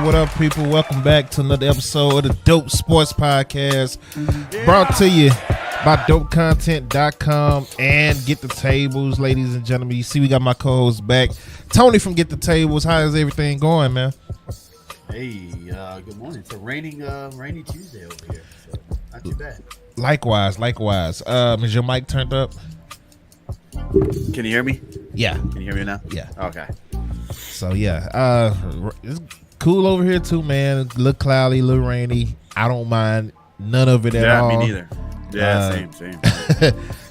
What up, people? Welcome back to another episode of the Dope Sports Podcast, brought to you by DopeContent.com and Get the Tables, ladies and gentlemen. You see, we got my co-host back, Tony from Get the Tables. How is everything going, man? Hey, good morning. It's a rainy Tuesday over here, so not too bad. Likewise. Is your mic turned up? Can you hear me? Yeah. Can you hear me now? Yeah. Okay. So yeah, it's cool over here too, man. A little cloudy, a little rainy. I don't mind none of it at all. Yeah, me neither. Yeah, same.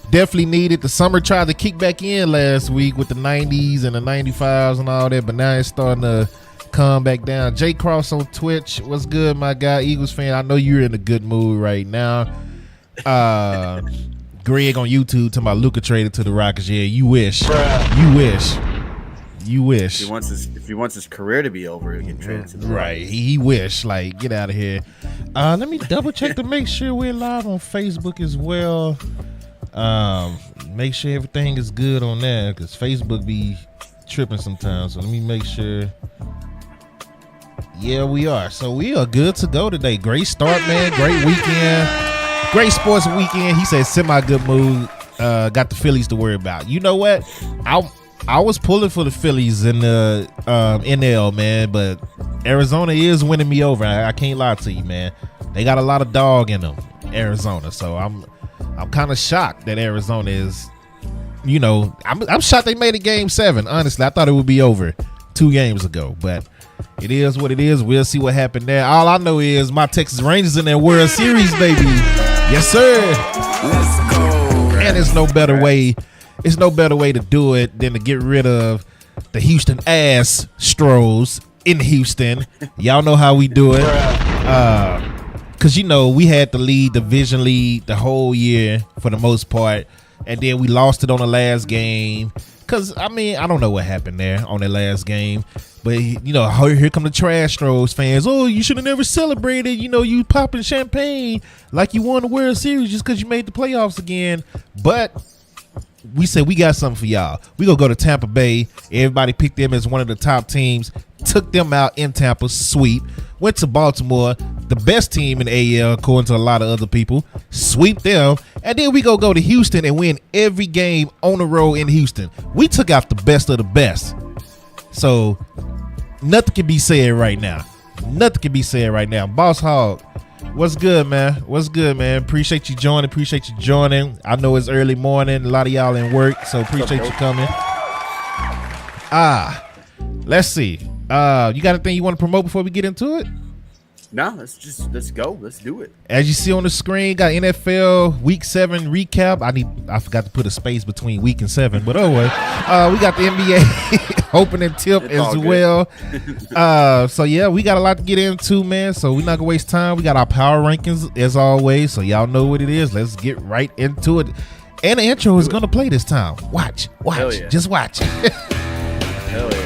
Definitely needed. The summer tried to kick back in last week with the 90s and the 95s and all that, but now it's starting to come back down. Jay Cross on Twitch, what's good, my guy? Eagles fan, I know you're in a good mood right now. Greg on YouTube talking about Luka traded to the Rockets. Yeah, you wish. You wish. If he wants his career to be over, he'll get traded to the Rockets. Right. He wish. Like, get out of here. Let me double check to make sure we're live on Facebook as well. Make sure everything is good on there because Facebook be tripping sometimes. So let me make sure. Yeah, we are. So we are good to go today. Great start, man. Great weekend. Great sports weekend. He said semi-good mood. Got the Phillies to worry about. You know what? I was pulling for the Phillies in the NL, man, but Arizona is winning me over. I can't lie to you, man. They got a lot of dog in them, Arizona. So I'm kind of shocked that Arizona is, I'm shocked they made it Game 7. Honestly, I thought it would be over 2 games ago, but it is what it is. We'll see what happened there. All I know is my Texas Rangers in their World Series, baby. Yes, sir. Let's go. And it's no better way. It's no better way to do it than to get rid of the Houston Astros in Houston. Y'all know how we do it. Because, we had the division lead the whole year for the most part. And then we lost it on the last game. Because, I don't know what happened there on the last game. But, here come the Trastros fans. Oh, you should have never celebrated. You popping champagne like you won the World Series just because you made the playoffs again. But we said we got something for y'all. We gonna go to Tampa Bay. Everybody picked them as one of the top teams. Took them out in Tampa, sweep. Went to Baltimore, the best team in the AL according to a lot of other people. Sweep them, and then we go to Houston and win every game on the road in Houston. We took out the best of the best. So nothing can be said right now. Boss Hog, what's good, man? Appreciate you joining. I know it's early morning. A lot of y'all in work, so appreciate you coming. Let's see. You got anything you want to promote before we get into it? No, let's go. Let's do it. As you see on the screen, got NFL Week 7 recap. I forgot to put a space between week and 7, but we got the NBA opening tip as well. So yeah, we got a lot to get into, man. So we're not gonna waste time. We got our power rankings as always, so y'all know what it is. Let's get right into it. And the intro is gonna play this time. Watch, yeah. Just watch. Hell yeah.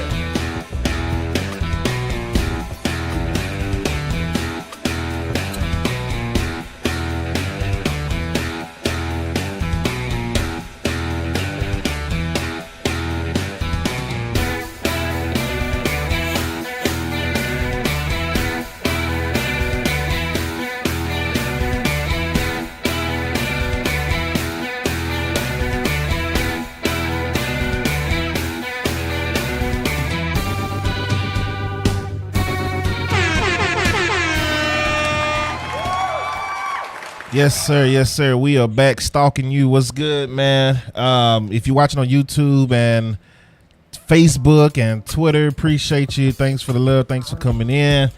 Yes, sir. Yes, sir. We are back stalking you. What's good, man? If you're watching on YouTube and Facebook and Twitter, appreciate you. Thanks for the love. Thanks for coming in.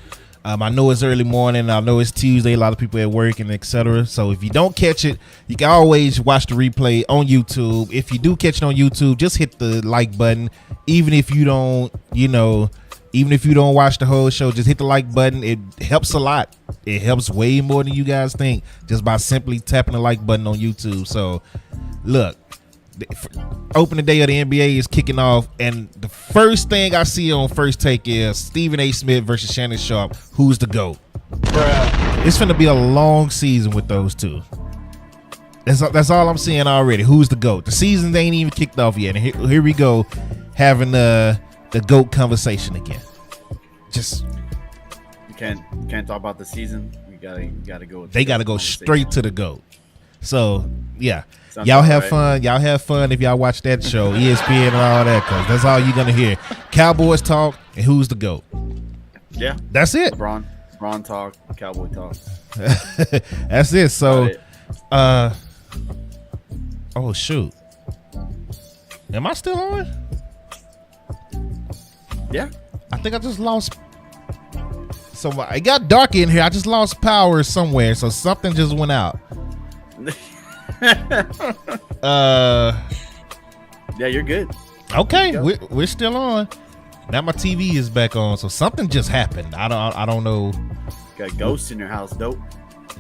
I know it's early morning. I know it's Tuesday. A lot of people at work and etc. So if you don't catch it, you can always watch the replay on YouTube. If you do catch it on YouTube, just hit the like button. Even if you don't, even if you don't watch the whole show, just hit the like button. It helps a lot. It helps way more than you guys think just by simply tapping the like button on YouTube. So look, opening day of the NBA is kicking off, and the first thing I see on First Take is Stephen A. Smith versus Shannon Sharpe. Who's the GOAT? Bruh. It's finna be a long season with those two. That's all I'm seeing already. Who's the GOAT? The season ain't even kicked off yet, and here we go having the GOAT conversation again. Just you can't talk about the season. You gotta go. They gotta go straight to the GOAT. So yeah. Sounds y'all have right. fun. Y'all have fun if y'all watch that show, ESPN and all that, because that's all you're gonna hear. Cowboys talk and who's the GOAT. Yeah, that's it. LeBron talk, Cowboy talk. That's it. So, oh shoot, am I still on? Yeah, I think I just lost. So it got dark in here. I just lost power somewhere. So something just went out. Yeah, you're good. Okay, we're still on. Now my TV is back on, so something just happened. I don't know. Got ghosts in your house, dope.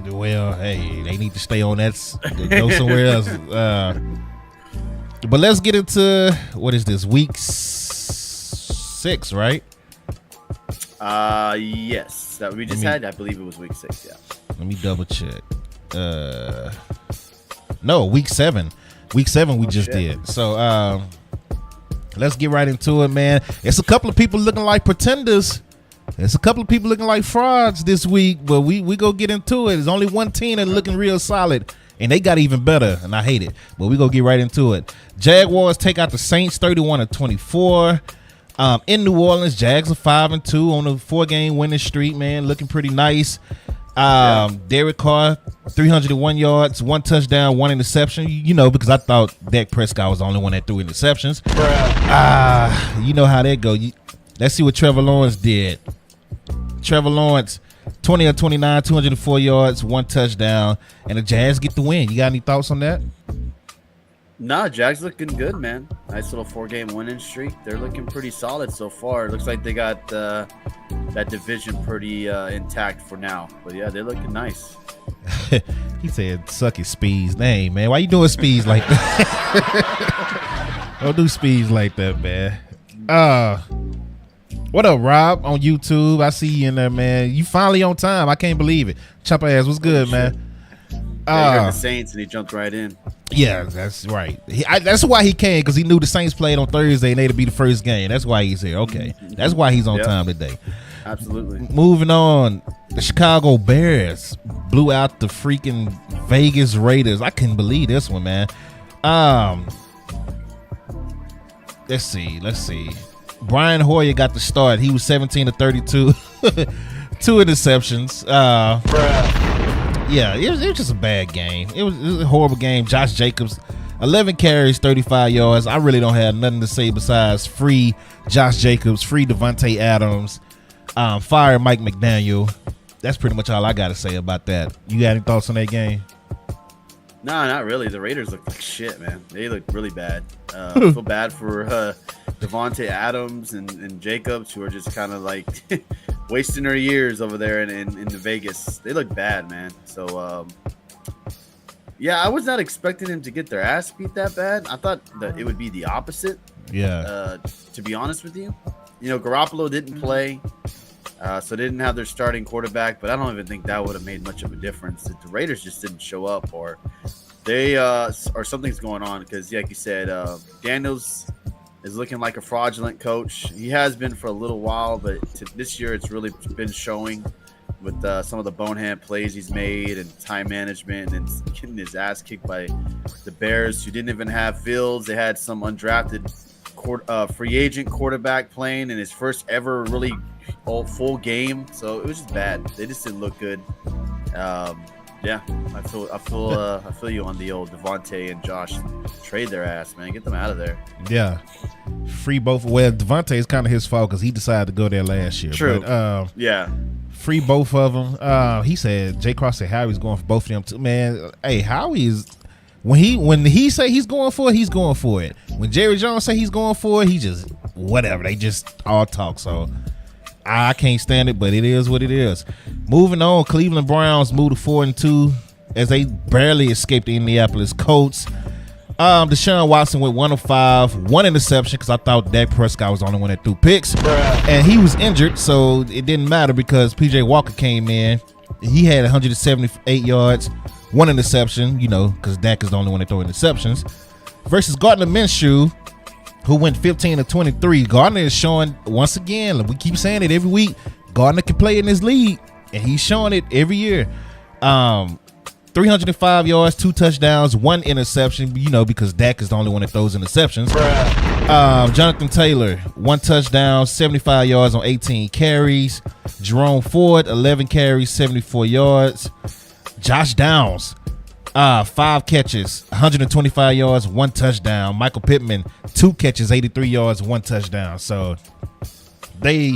Well, hey, they need to stay on that. Go somewhere else. But let's get into what is this, week 6, right? Yes, that we just had. I believe it was week 6. Yeah. Let me double check. No, week 7. Week 7 we just did. So let's get right into it, man. It's a couple of people looking like pretenders. There's a couple of people looking like frauds this week, but we go get into it. There's only one team that's looking real solid, and they got even better, and I hate it. But we go get right into it. Jaguars take out the Saints 31-24. In New Orleans, Jags are 5-2 on a 4-game winning streak, man. Looking pretty nice. Derek Carr, 301 yards, 1 touchdown, 1 interception. Because I thought Dak Prescott was the only one that threw interceptions. You know how that go. Let's see what Trevor Lawrence did. Trevor Lawrence, 20-29, 204 yards, 1 touchdown, and the Jags get the win. You got any thoughts on that? Nah, Jags looking good, man. Nice little 4-game winning streak. They're looking pretty solid so far. It looks like they got that division pretty intact for now. But yeah, they're looking nice. He said, "Suck his Speeds." Dang, man, why you doing Speeds like that? Don't do Speeds like that, man. What up, Rob, on YouTube? I see you in there, man. You finally on time. I can't believe it. Chopper ass, what's good, man? Yeah, he heard the Saints and he jumped right in. Yeah, that's right. That's why he came, because he knew the Saints played on Thursday and they'd be the first game. That's why he's here. Okay, that's why he's on time today. Absolutely. Moving on, the Chicago Bears blew out the freaking Vegas Raiders. I couldn't believe this one, man. Let's see. Brian Hoyer got the start. He was 17-32, 2 interceptions. Yeah, it was just a bad game. It was a horrible game. Josh Jacobs, 11 carries, 35 yards. I really don't have nothing to say besides free Josh Jacobs, free Devontae Adams, fire Mike McDaniel. That's pretty much all I got to say about that. You got any thoughts on that game? No, not really. The Raiders look like shit, man. They look really bad. I feel bad for Devontae Adams and Jacobs, who are just kind of like wasting their years over there in Vegas. They look bad, man. So, yeah, I was not expecting them to get their ass beat that bad. I thought that it would be the opposite. Yeah. To be honest with you, Garoppolo didn't play, so they didn't have their starting quarterback. But I don't even think that would have made much of a difference. The Raiders just didn't show up, or they or something's going on. Because, like you said, Daniels is looking like a fraudulent coach. He has been for a little while, but this year it's really been showing with some of the bonehead plays he's made and time management, and getting his ass kicked by the Bears, who didn't even have Fields. They had some undrafted free agent quarterback playing in his first ever really full game. So it was just bad. They just didn't look good. Yeah, I feel you on the old Devontae and Josh. Trade their ass, man. Get them out of there. Yeah, free both. Well, Devontae is kind of his fault because he decided to go there last year. True. But, yeah. Free both of them. He said Jay Cross said Howie's going for both of them too. Man, hey, Howie is when he say he's going for it, he's going for it. When Jerry Jones say he's going for it, he just whatever. They just all talk. So I can't stand it, but it is what it is. Moving on, Cleveland Browns moved to 4-2 as they barely escaped the Indianapolis Colts. Deshaun Watson went 1 of 5, one interception because I thought Dak Prescott was the only one that threw picks. And he was injured, so it didn't matter because PJ Walker came in. He had 178 yards, one interception, because Dak is the only one that throw interceptions. Versus Gardner Minshew, who went 15 of 23. Gardner is showing, once again, we keep saying it every week, Gardner can play in this league, and he's showing it every year. 305 yards, 2 touchdowns, 1 interception, because Dak is the only one that throws interceptions. Jonathan Taylor, 1 touchdown, 75 yards on 18 carries. Jerome Ford, 11 carries, 74 yards. Josh Downs, 5 catches, 125 yards, 1 touchdown. Michael Pittman, 2 catches, 83 yards, 1 touchdown. So the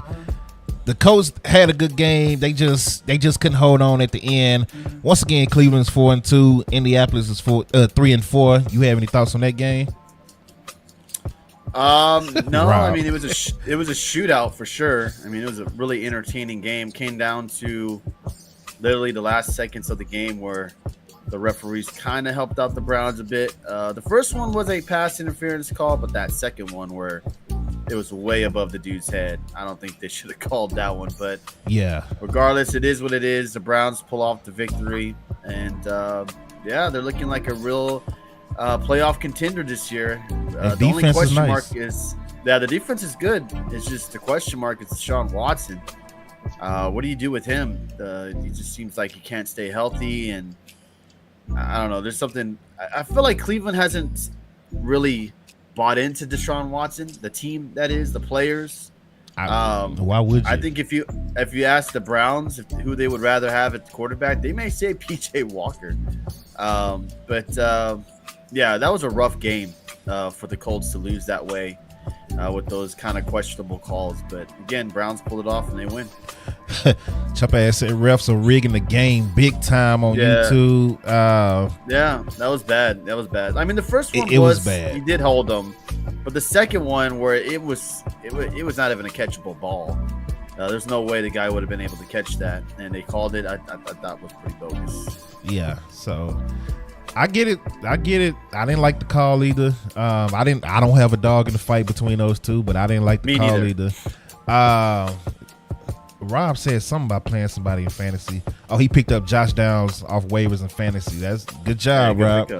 Colts had a good game. They just couldn't hold on at the end. Once again, Cleveland's 4-2. Indianapolis is 3-4. You have any thoughts on that game? No. I mean, it was a shootout for sure. I mean, it was a really entertaining game. Came down to literally the last seconds of the game where the referees kind of helped out the Browns a bit. The first one was a pass interference call, but that second one where it was way above the dude's head, I don't think they should have called that one. But yeah, regardless, it is what it is. The Browns pull off the victory, and they're looking like a real playoff contender this year. The only question mark is, the defense is good. It's just the question mark is Deshaun Watson. What do you do with him? He just seems like he can't stay healthy, and I don't know. There's something. I feel like Cleveland hasn't really bought into Deshaun Watson, the team, that is, the players. Why would you? I think if you ask the Browns who they would rather have at quarterback, they may say PJ Walker. But that was a rough game for the Colts to lose that way with those kind of questionable calls. But again, Browns pulled it off and they win. Chop ass said refs are rigging the game big time on YouTube. That was bad. I mean, the first one was bad. He did hold them, but the second one where it was not even a catchable ball. There's no way the guy would have been able to catch that, and they called it. I thought was pretty bogus. Yeah, so I get it. I didn't like the call either. I don't have a dog in the fight between those two, but I didn't like the call either. Rob said something about playing somebody in fantasy. Oh, he picked up Josh Downs off waivers in fantasy. That's good job, Rob.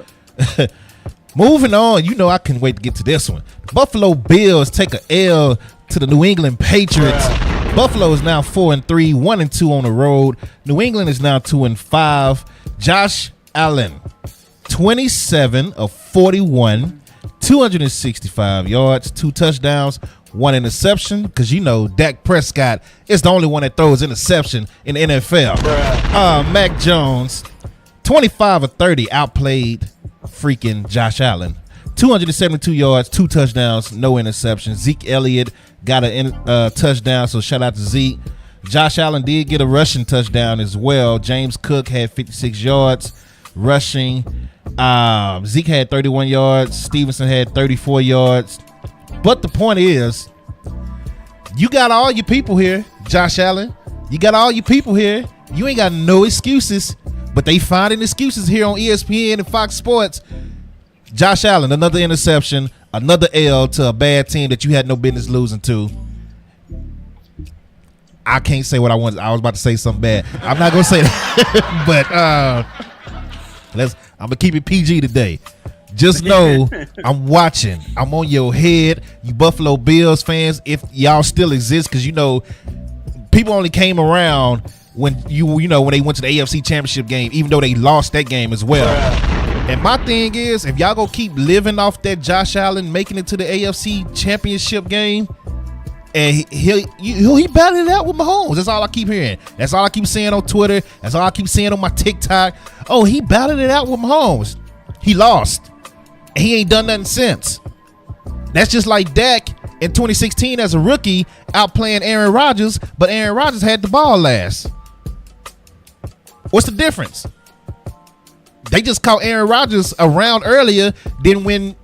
Moving on, I couldn't wait to get to this one. Buffalo Bills take a L to the New England Patriots. Buffalo is now 4-3, 1-2 on the road. New England is now 2-5. Josh Allen, 27 of 41, 265 yards, 2 touchdowns, 1 interception, because Dak Prescott is the only one that throws interception in the NFL. Mac Jones, 25 of 30, outplayed freaking Josh Allen. 272 yards, 2 touchdowns, no interceptions. Zeke Elliott got a touchdown, so shout out to Zeke. Josh Allen did get a rushing touchdown as well. James Cook had 56 yards rushing. Zeke had 31 yards. Stevenson had 34 yards. But the point is, you got all your people here, Josh Allen. You got all your people here. You ain't got no excuses, but they finding excuses here on ESPN and Fox Sports. Josh Allen, another interception, another L to a bad team that you had no business losing to. I can't say what I wanted. I was about to say something bad. I'm not gonna say that, but I'm gonna keep it PG today. Just know I'm watching. I'm on your head, you Buffalo Bills fans, if y'all still exist, because people only came around when when they went to the AFC Championship game, even though they lost that game as well. And my thing is, if y'all gonna keep living off that Josh Allen making it to the AFC Championship game, And he battled it out with Mahomes. That's all I keep hearing. That's all I keep seeing on Twitter. That's all I keep seeing on my TikTok. Oh, he battled it out with Mahomes. He lost. He ain't done nothing since. That's just like Dak in 2016 as a rookie outplaying Aaron Rodgers, but Aaron Rodgers had the ball last. What's the difference? They just caught Aaron Rodgers around earlier than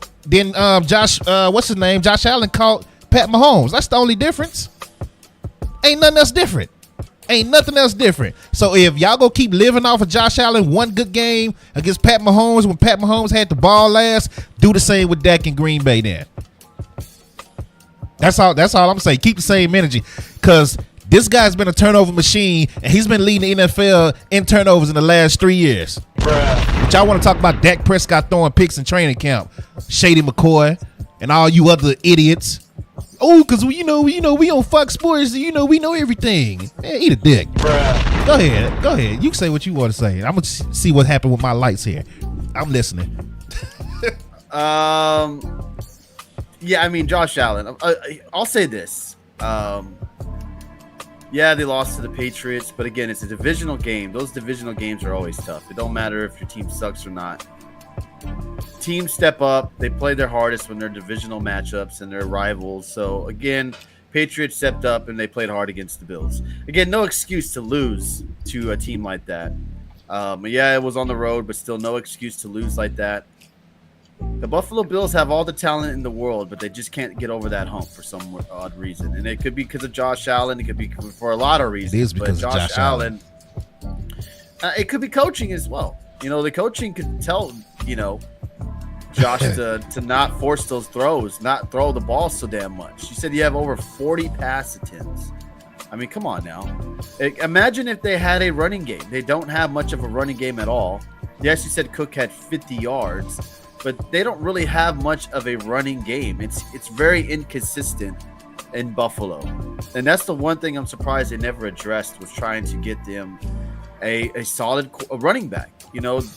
Josh Allen caught Pat Mahomes. That's the only difference. Ain't nothing else different. Ain't nothing else different. So if y'all go keep living off of Josh Allen one good game against Pat Mahomes when Pat Mahomes had the ball last, do the same with Dak in Green Bay then. That's all I'm saying. Keep the same energy. Because this guy's been a turnover machine, and he's been leading the NFL in turnovers in the last 3 years. Bruh. But y'all want to talk about Dak Prescott throwing picks in training camp. Shady McCoy and all you other idiots. Oh, because we on Fox Sports, we know everything. Man, eat a dick. Bruh. Go ahead. You can say what you want to say. I'm going to see what happened with my lights here. I'm listening. Yeah, I mean, Josh Allen. I'll say this. Yeah, they lost to the Patriots, but again, it's a divisional game. Those divisional games are always tough. It don't matter if your team sucks or not. Teams step up. They play their hardest when they're divisional matchups and they're rivals. So again, Patriots stepped up and they played hard against the Bills. Again, no excuse to lose to a team like that. Yeah, it was on the road, but still no excuse to lose like that. The Buffalo Bills have all the talent in the world, but they just can't get over that hump for some odd reason. And it could be because of Josh Allen. It could be for a lot of reasons. It is because of Josh Allen. It could be coaching as well. The coaching could tell, Josh to not force those throws, not throw the ball so damn much. You said you have over 40 pass attempts. I mean, come on now. Imagine if they had a running game. They don't have much of a running game at all. Yes, you said Cook had 50 yards. But they don't really have much of a running game. It's very inconsistent in Buffalo. And that's the one thing I'm surprised they never addressed, was trying to get them a solid running back.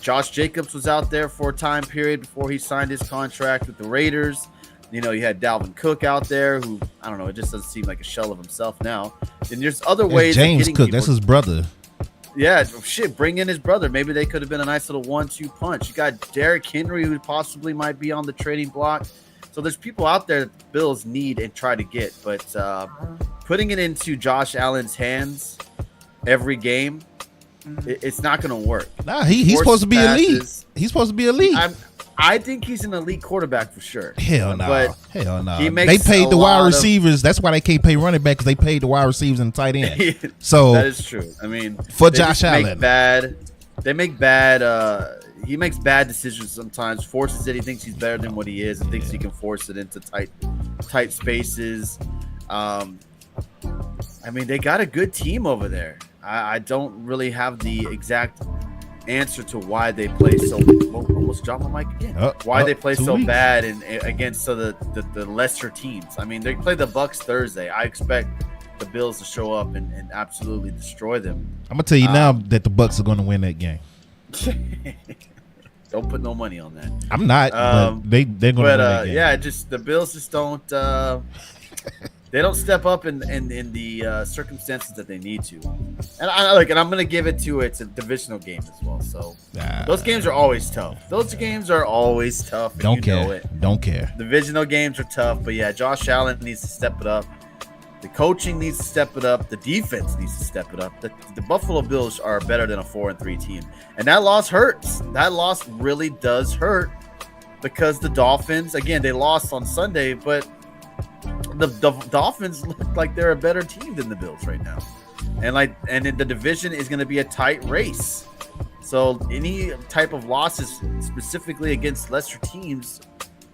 Josh Jacobs was out there for a time period before he signed his contract with the Raiders. You had Dalvin Cook out there who, I don't know, it just doesn't seem like a shell of himself now. And there's other ways. James Cook, that's his brother. Yeah, shit, bring in his brother. Maybe they could have been a nice little 1-2 punch. You got Derrick Henry, who possibly might be on the trading block. So there's people out there that the Bills need and try to get. But putting it into Josh Allen's hands every game, it's not going to work. Nah, he's supposed to be elite. He's supposed to be elite. I think he's an elite quarterback for sure. Hell no. But hell no. They paid the wide receivers. That's why they can't pay running back, because they paid the wide receivers and the tight end. So that is true. I mean, for Josh Allen, he makes bad decisions sometimes. Forces it. He thinks he's better than what he is, and thinks he can force it into tight spaces. I mean, they got a good team over there. I don't really have the exact answer to why they play so. Almost dropped my mic again. Why they play so bad against the lesser teams? I mean, they play the Bucs Thursday. I expect the Bills to show up and absolutely destroy them. I'm gonna tell you now that the Bucs are going to win that game. Don't put no money on that. I'm not. But they're going to win that game. Yeah, just the Bills just don't. They don't step up in the circumstances that they need to, and I'm going to give it to it's a divisional game as well. So those games are always tough. Don't care. Don't care. Divisional games are tough, but yeah, Josh Allen needs to step it up. The coaching needs to step it up. The defense needs to step it up. The Buffalo Bills are better than a 4-3 team, and that loss hurts. That loss really does hurt, because the Dolphins, again, they lost on Sunday, but the Dolphins look like they're a better team than the Bills right now, and the division is going to be a tight race. So any type of losses, specifically against lesser teams,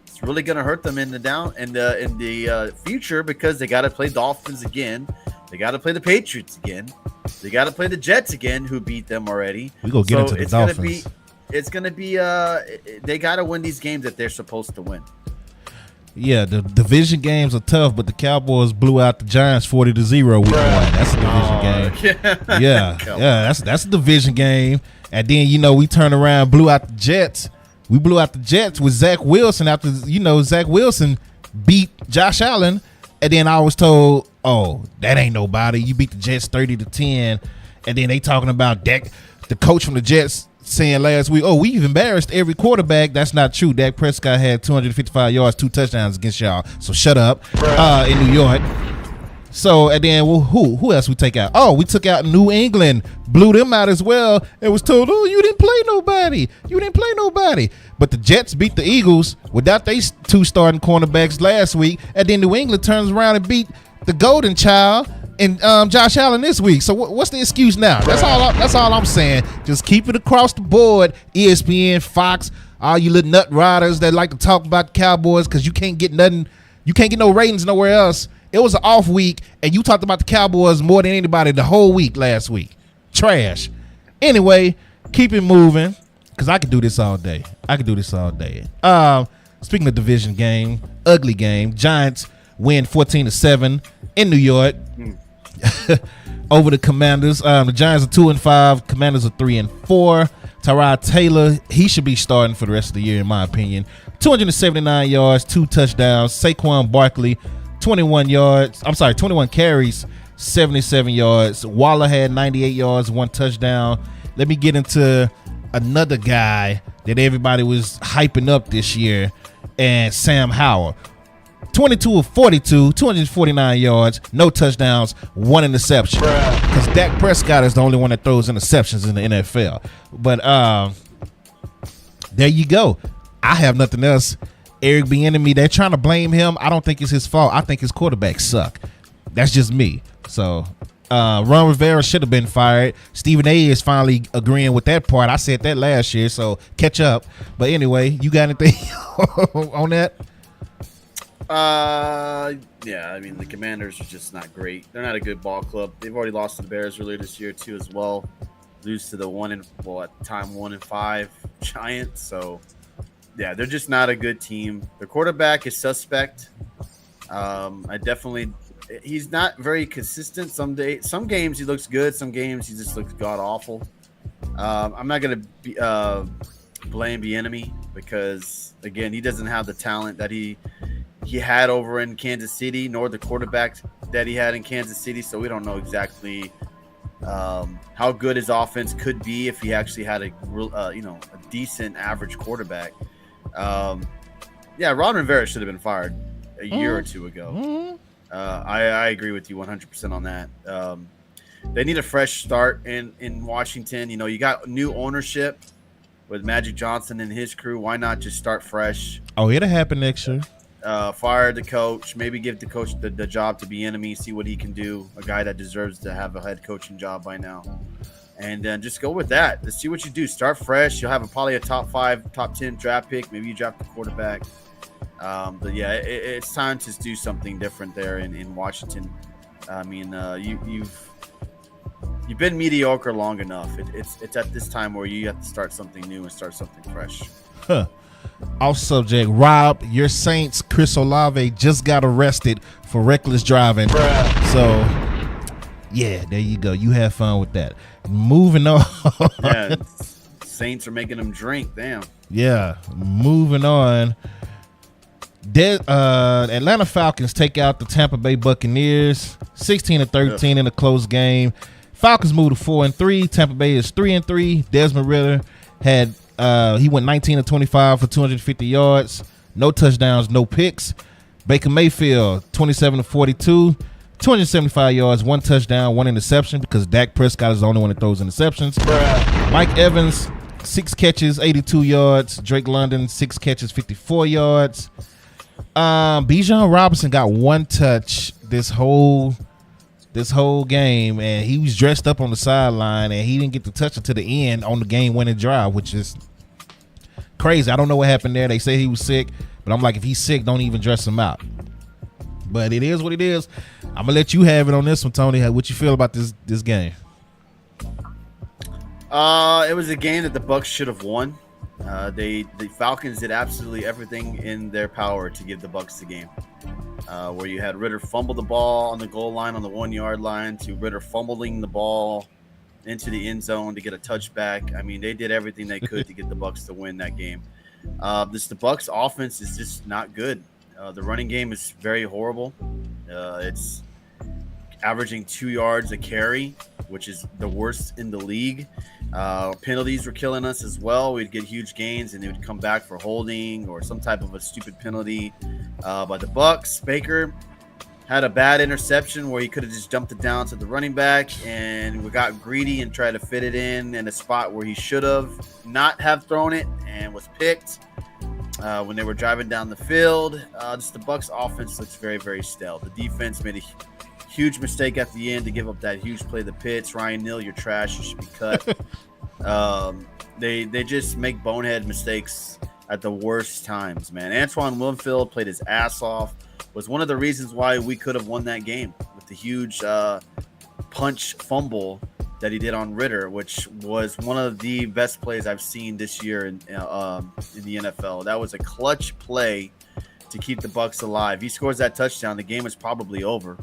it's really going to hurt them in the future, because they got to play Dolphins again, they got to play the Patriots again, they got to play the Jets again, who beat them already. We go get into the Dolphins. It's going to be they got to win these games that they're supposed to win. Yeah, the division games are tough, but the Cowboys blew out the Giants 40-0 week 1. That's a division game. Yeah, that's a division game. And then we turn around, blew out the Jets. We blew out the Jets with Zach Wilson after Zach Wilson beat Josh Allen And then I was told, oh, that ain't nobody. You beat the Jets 30-10. And then they talking about Dak, the coach from the Jets, saying last week, oh, we've embarrassed every quarterback. That's not true. Dak Prescott had 255 yards, 2 touchdowns against y'all. So shut up. In New York. So, and then, well, who else we take out? Oh, we took out New England, blew them out as well, and was told, oh, you didn't play nobody. You didn't play nobody. But the Jets beat the Eagles without they 2 starting cornerbacks last week, and then New England turns around and beat the Golden Child and Josh Allen this week. So what's the excuse now? That's all I'm saying. Just keep it across the board. ESPN, Fox, all you little nut riders that like to talk about the Cowboys because you can't get nothing. You can't get no ratings nowhere else. It was an off week, and you talked about the Cowboys more than anybody the whole week last week. Trash. Anyway, keep it moving, because I could do this all day. Speaking of division game, ugly game, Giants win 14-7 in New York over the Commanders. The Giants are 2-5. Commanders are 3-4. Tyrod Taylor, he should be starting for the rest of the year, in my opinion. 279 yards, 2 touchdowns. Saquon Barkley, 21 carries, 77 yards. Waller had 98 yards, 1 touchdown. Let me get into another guy that everybody was hyping up this year, and Sam Howell. 22 of 42, 249 yards, no touchdowns, 1 interception. Because Dak Prescott is the only one that throws interceptions in the NFL. But there you go. I have nothing else. Eric Bieniemy, they're trying to blame him. I don't think it's his fault. I think his quarterbacks suck. That's just me. So Ron Rivera should have been fired. Stephen A is finally agreeing with that part. I said that last year, so catch up. But anyway, you got anything on that? Yeah, I mean, the Commanders are just not great. They're not a good ball club. They've already lost to the Bears earlier this year too, as well. Lose to the 1-5 Giants. So yeah, they're just not a good team. Their quarterback is suspect. He's not very consistent. Some games he looks good. Some games he just looks god awful. I'm not gonna blame Bieniemy because again, he doesn't have the talent that he had over in Kansas City, nor the quarterback that he had in Kansas City. So we don't know exactly how good his offense could be if he actually had a decent average quarterback. Ron Rivera should have been fired a year or two ago. I agree with you 100% on that. They need a fresh start in Washington. You know, you got new ownership with Magic Johnson and his crew. Why not just start fresh? Oh, it'll happen next year. Fire the coach, maybe give the coach the job to Bieniemy, see what he can do. A guy that deserves to have a head coaching job by now. And then just go with that. Let's see what you do. Start fresh. You'll have probably a top 5, top 10 draft pick. Maybe you draft the quarterback. But yeah, it's time to do something different there in Washington. I mean, you've been mediocre long enough. It's at this time where you have to start something new and start something fresh. Off subject, Rob, your Saints, Chris Olave just got arrested for reckless driving. So, yeah, there you go. You have fun with that. Moving on. Yeah, Saints are making them drink. Damn. Yeah, moving on. Atlanta Falcons take out the Tampa Bay Buccaneers 16-13 in a close game. Falcons move to 4-3. Tampa Bay is 3-3. Desmond Ritter had he went 19-25 for 250 yards, no touchdowns, no picks. Baker Mayfield 27-42, 275 yards, 1 touchdown, 1 interception because Dak Prescott is the only one that throws interceptions. Mike Evans 6 catches, 82 yards. Drake London 6 catches, 54 yards. Bijan Robinson got 1 touch this whole game, and he was dressed up on the sideline, and he didn't get the touch until the end on the game-winning drive, which is crazy. I don't know what happened there. They say he was sick, but I'm like, if he's sick, don't even dress him out. But it is what it is. I'm gonna let you have it on this one, Tony. What you feel about this game? It was a game that the Bucs should have won. The Falcons did absolutely everything in their power to give the Bucs the game. Where you had Ritter fumble the ball on the goal line on the 1-yard line to Ritter fumbling the ball into the end zone to get a touchback. I mean, they did everything they could to get the Bucs to win that game. The Bucs offense is just not good. The running game is very horrible. It's averaging 2 yards a carry, which is the worst in the league. Penalties were killing us as well. We'd get huge gains, and they would come back for holding or some type of a stupid penalty by the Bucks. Baker had a bad interception where he could have just dumped it down to the running back, and we got greedy and tried to fit it in a spot where he should have not have thrown it and was picked when they were driving down the field. Just the Bucks offense looks very, very stale. The defense made a huge mistake at the end to give up that huge play to Pitts. Ryan Neal, you're trash. You should be cut. They just make bonehead mistakes at the worst times, man. Antoine Winfield played his ass off. Was one of the reasons why we could have won that game with the huge punch fumble that he did on Ritter, which was one of the best plays I've seen this year in the NFL. That was a clutch play to keep the Bucks alive. He scores that touchdown, the game is probably over,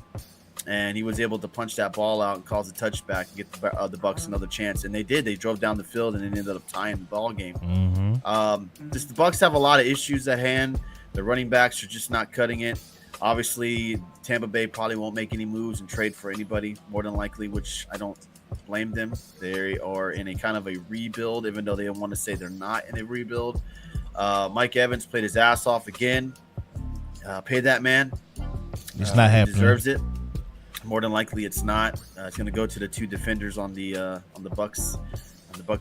and he was able to punch that ball out and cause a touchback and get the Bucks another chance. And they did. They drove down the field and ended up tying the ball game. The Bucks have a lot of issues at hand. The running backs are just not cutting it. Obviously, Tampa Bay probably won't make any moves and trade for anybody, more than likely, which I don't blame them. They are in a kind of a rebuild, even though they want to say they're not in a rebuild. Mike Evans played his ass off again. Pay that man. It's not happening. He deserves it. More than likely, it's not. It's going to go to the two defenders on the Bucks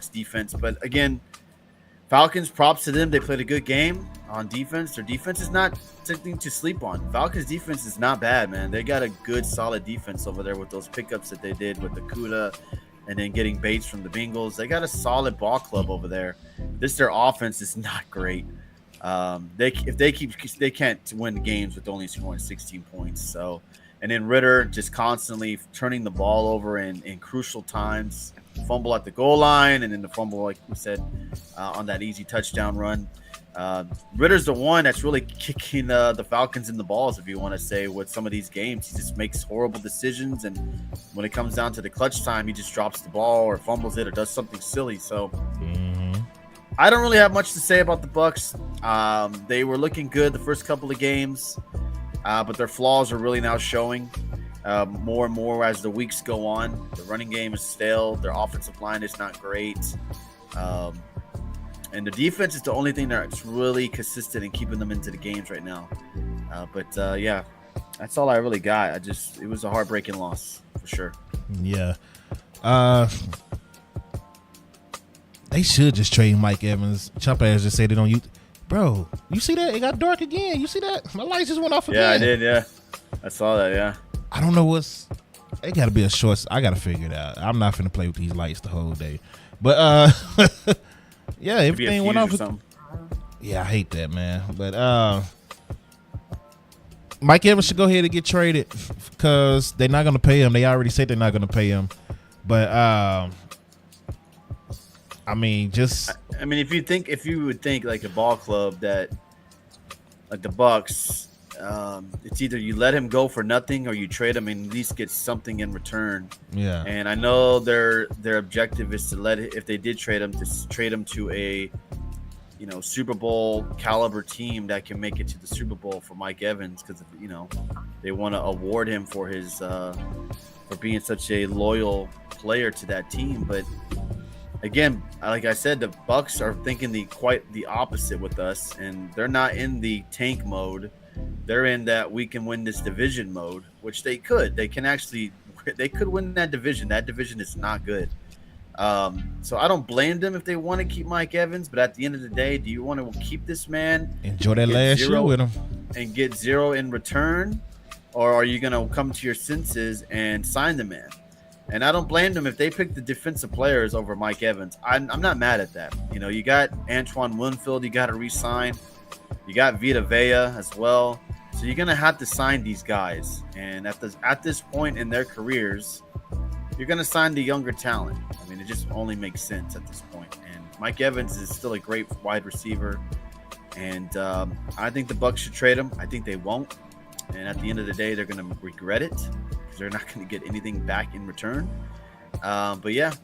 defense. But again, Falcons, props to them. They played a good game on defense. Their defense is not something to sleep on. Falcons defense is not bad, man. They got a good, solid defense over there with those pickups that they did with the Kuda and then getting Bates from the Bengals. They got a solid ball club over there. Their offense is not great. They can't win games with only scoring 16 points. So, and then Ritter just constantly turning the ball over in crucial times. Fumble at the goal line, and then the fumble, like we said, on that easy touchdown run. Ritter's the one that's really kicking the Falcons in the balls, if you want to say, with some of these games. He just makes horrible decisions, and when it comes down to the clutch time, he just drops the ball or fumbles it or does something silly. So I don't really have much to say about the Bucks. They were looking good the first couple of games, but their flaws are really now showing. More and more as the weeks go on. The running game is stale. Their offensive line is not great. And the defense is the only thing that's really consistent in keeping them into the games right now. But yeah, that's all I really got. It was a heartbreaking loss for sure. Yeah. They should just trade Mike Evans. Chump ass just said they don't use. Bro, you see that? It got dark again. You see that? My lights just went off again. Yeah, I did. Yeah. I saw that. Yeah. I don't know what's. It got to be a short. I got to figure it out. I'm not finna play with these lights the whole day. But yeah, everything went off. Yeah, I hate that, man. But Mike Evans should go ahead and get traded because they're not gonna pay him. They already said they're not gonna pay him. But I mean, if you would think like a ball club that, like the Bucks. It's either you let him go for nothing or you trade him and at least get something in return. Yeah. And I know their objective is to if they did trade him, to trade him to a Super Bowl caliber team that can make it to the Super Bowl for Mike Evans, because they want to award him for his for being such a loyal player to that team. But again, like I said, the Bucks are thinking quite the opposite with us, and they're not in the tank mode. They're in that we can win this division mode, which they could. They could win that division. That division is not good. So I don't blame them if they want to keep Mike Evans, but at the end of the day, do you want to keep this man? Enjoy that last year with him. And get zero in return? Or are you going to come to your senses and sign the man? And I don't blame them if they pick the defensive players over Mike Evans. I'm not mad at that. You got Antoine Winfield, you got to re-sign. You got Vita Vea as well. So you're going to have to sign these guys. And at this point in their careers, you're going to sign the younger talent. I mean, it just only makes sense at this point. And Mike Evans is still a great wide receiver. And I think the Bucs should trade him. I think they won't. And at the end of the day, they're going to regret it because they're not going to get anything back in return. But yeah,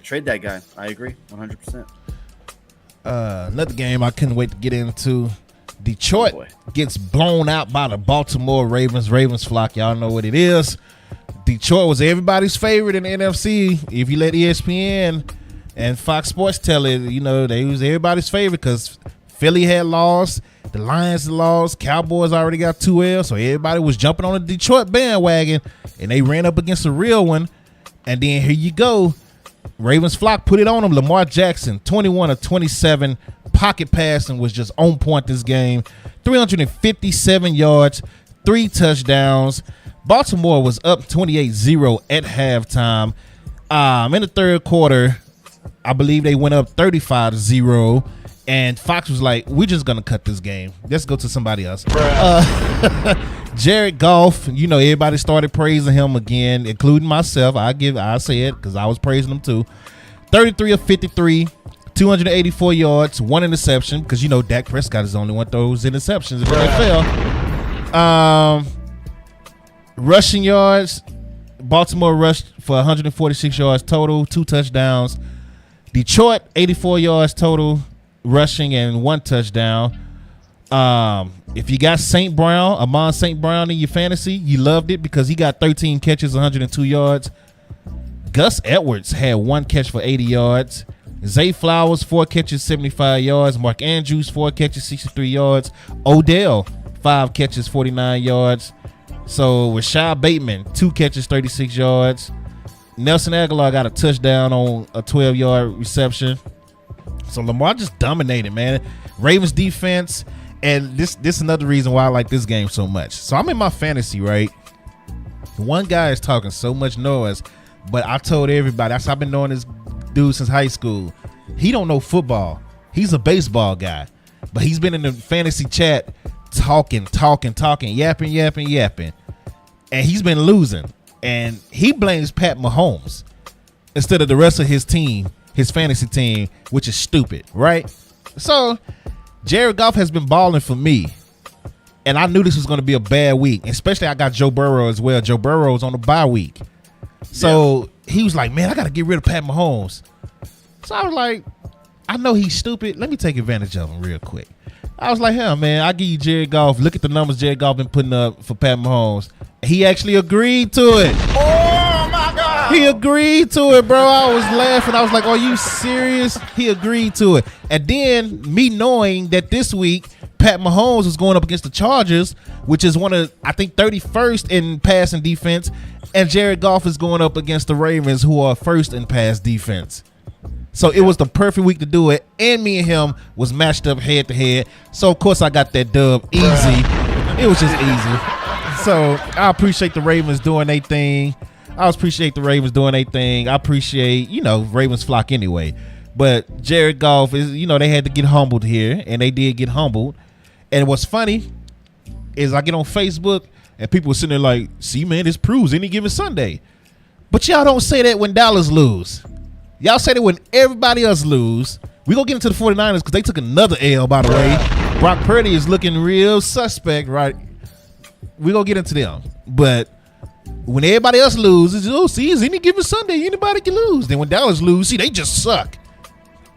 trade that guy. I agree 100%. Another game I couldn't wait to get into. Detroit gets blown out by the Baltimore Ravens. Ravens flock, y'all know what it is. Detroit was everybody's favorite in the NFC. If you let ESPN and Fox Sports tell it, they was everybody's favorite because Philly had lost, the Lions had lost, Cowboys already got 2 L's, so everybody was jumping on the Detroit bandwagon, and they ran up against a real one. And then here you go. Ravens flock put it on them. Lamar Jackson, 21 of 27, pocket passing was just on point this game. 357 yards, 3 touchdowns. Baltimore was up 28-0 at halftime. In the third quarter, I believe they went up 35-0. And Fox was like, we're just going to cut this game. Let's go to somebody else. Jared Goff, everybody started praising him again, including myself. I say it because I was praising him too. 33 of 53, 284 yards, 1 interception because, Dak Prescott is the only one throws interceptions in the NFL. Rushing yards, Baltimore rushed for 146 yards total, 2 touchdowns. Detroit, 84 yards total, rushing and 1 touchdown. If you got Amon St. Brown in your fantasy, you loved it because he got 13 catches, 102 yards. Gus Edwards had 1 catch for 80 yards. Zay Flowers, 4 catches, 75 yards. Mark Andrews, 4 catches, 63 yards. Odell, 5 catches, 49 yards. So Rashad Bateman, 2 catches, 36 yards. Nelson Aguilar got a touchdown on a 12-yard reception. So Lamar just dominated, man. Ravens defense, and this is another reason why I like this game so much. So I'm in my fantasy, right? One guy is talking so much noise, but I told everybody, I've been knowing this dude since high school. He don't know football. He's a baseball guy, but he's been in the fantasy chat talking, yapping, and he's been losing. And he blames Pat Mahomes instead of the rest of his team, his fantasy team, which is stupid, right? So Jared Goff has been balling for me, and I knew this was going to be a bad week, especially I got Joe Burrow as well. Joe Burrow was on the bye week. So he was like, man, I got to get rid of Pat Mahomes. So I was like, I know he's stupid. Let me take advantage of him real quick. I was like, hell, man, I'll give you Jared Goff. Look at the numbers Jared Goff been putting up for Pat Mahomes. He actually agreed to it. Oh, my God. He agreed to it, bro. I was laughing. I was like, are you serious? He agreed to it. And then me knowing that this week Pat Mahomes was going up against the Chargers, which is one of, I think, 31st in passing defense, and Jared Goff is going up against the Ravens, who are first in pass defense. So it was the perfect week to do it, and me and him was matched up head to head. So of course I got that dub easy. It was just easy. So I appreciate the Ravens doing their thing. I appreciate Ravens flock anyway. But Jared Goff is, they had to get humbled here, and they did get humbled. And what's funny is I get on Facebook and people are sitting there like, see, man, this proves any given Sunday. But y'all don't say that when Dallas lose. Y'all say that when everybody else lose. We gonna get into the 49ers because they took another L, by the way. Brock Purdy is looking real suspect, right? We gonna get into them. But when everybody else loses, see, it's any given Sunday, anybody can lose. Then when Dallas lose, see, they just suck.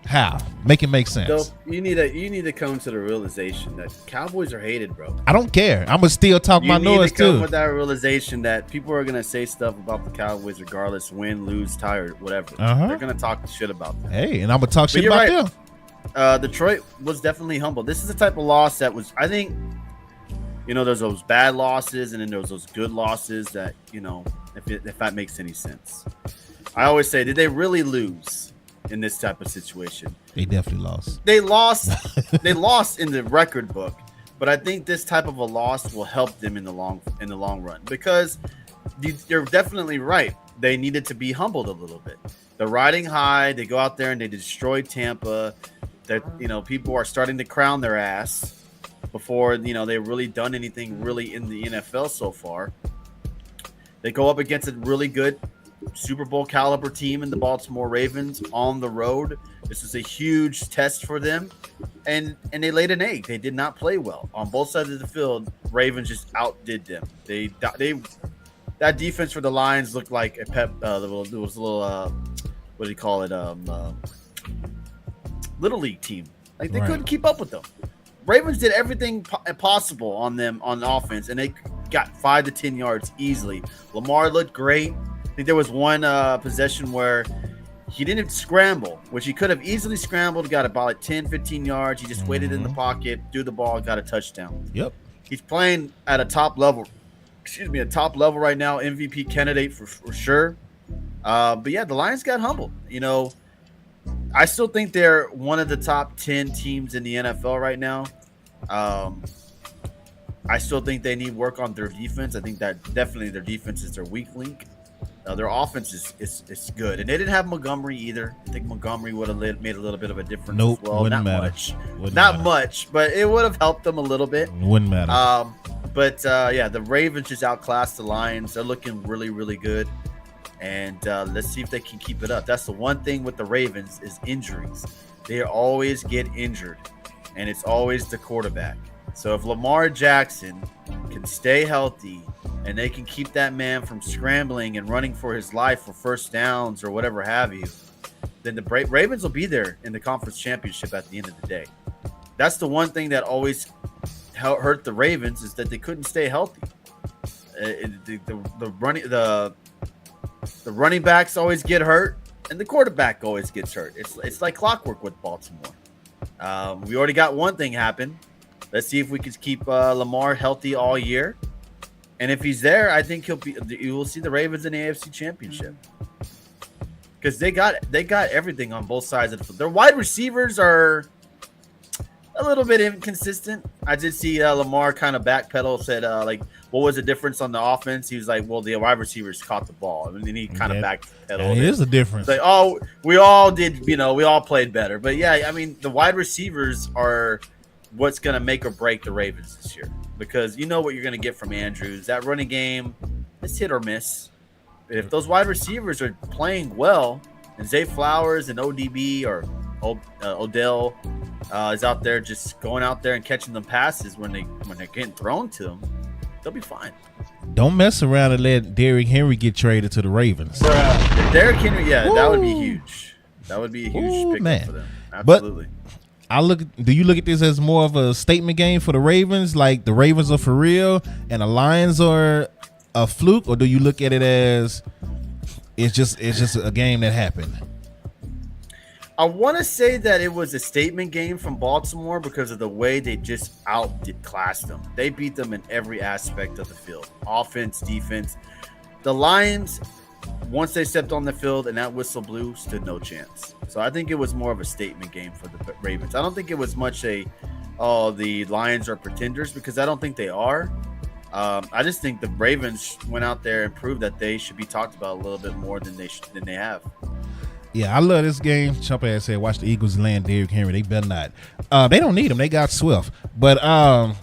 How? Make it make sense. So you need to come to the realization that Cowboys are hated, bro. I don't care. I'm gonna still talk my noise You need to come too. with that realization that people are gonna say stuff about the Cowboys regardless, win, lose, tie, or whatever. They're gonna talk shit about them. Hey, and I'm gonna talk shit about them. Detroit was definitely humble. This is the type of loss that was, I think, there's those bad losses and then there's those good losses that, if that makes any sense. I always say, did they really lose in this type of situation? They definitely lost. They lost in the record book, but I think this type of a loss will help them in the long run, because you're definitely right. They needed to be humbled a little bit. They're riding high. They go out there and they destroy Tampa. That people are starting to crown their ass before they've really done anything really in the NFL so far. They go up against a really good Super Bowl caliber team in the Baltimore Ravens on the road. This is a huge test for them, and they laid an egg. They did not play well on both sides of the field. Ravens just outdid them. That defense for the Lions looked like a pep. There was a little what do you call it? Little league team. Like they couldn't keep up with them. Ravens did everything possible on them on offense, and they got 5 to 10 yards easily. Lamar looked great. I think there was one possession where he didn't scramble, which he could have easily scrambled, got about like 10, 15 yards. He just waited in the pocket, threw the ball, got a touchdown. Yep. He's playing at a top level. A top level right now, MVP candidate for sure. But yeah, the Lions got humbled. You know, I still think they're one of the top 10 teams in the NFL right now. I still think they need work on their defense. I think that definitely their defense is their weak link. Their offense is good, and they didn't have Montgomery either. I think Montgomery would have made a little bit of a difference. Nope, as well. wouldn't Not matter. much, Wouldn't not matter. much, but it would have helped them a little bit. Wouldn't matter. But yeah, the Ravens just outclassed the Lions. They're looking really, really good, and let's see if they can keep it up. That's the one thing with the Ravens is injuries. They always get injured, and it's always the quarterback. So if Lamar Jackson can stay healthy and they can keep that man from scrambling and running for his life for first downs or whatever have you, then the Ravens will be there in the conference championship at the end of the day. That's the one thing that always hurt the Ravens is that they couldn't stay healthy. The running backs always get hurt, and the quarterback always gets hurt. It's like clockwork with Baltimore. We already got one thing happen. Let's see if we can keep Lamar healthy all year. And if he's there, I think you will see the Ravens in the AFC Championship. Because they got everything on both sides of the field. Their wide receivers are a little bit inconsistent. I did see Lamar kind of backpedal, said what was the difference on the offense? He was like, well, the wide receivers caught the ball. And then he kind of backpedaled. It is a difference. Like, oh, we all did, we all played better. But yeah, I mean, the wide receivers are what's going to make or break the Ravens this year, because you know what you're going to get from Andrews. That running game is hit or miss. If those wide receivers are playing well, and Zay Flowers and ODB or Odell is out there just going out there and catching them passes when they're getting thrown to them, they'll be fine. Don't mess around and let Derrick Henry get traded to the Ravens. If Derrick Henry, that would be huge. That would be a huge pickup for them. Absolutely. Do you look at this as more of a statement game for the Ravens, like the Ravens are for real and the Lions are a fluke, or do you look at it as it's just a game that happened? I want to say that it was a statement game from Baltimore because of the way they just outclassed them. They beat them in every aspect of the field, offense, defense. The Lions, once they stepped on the field and that whistle blew, stood no chance. So I think it was more of a statement game for the Ravens. I don't think it was much the Lions are pretenders, because I don't think they are. I just think the Ravens went out there and proved that they should be talked about a little bit more than they have. Yeah, I love this game. Chump ass said, watch the Eagles land Derrick Henry. They better not. They don't need him. They got Swift. But I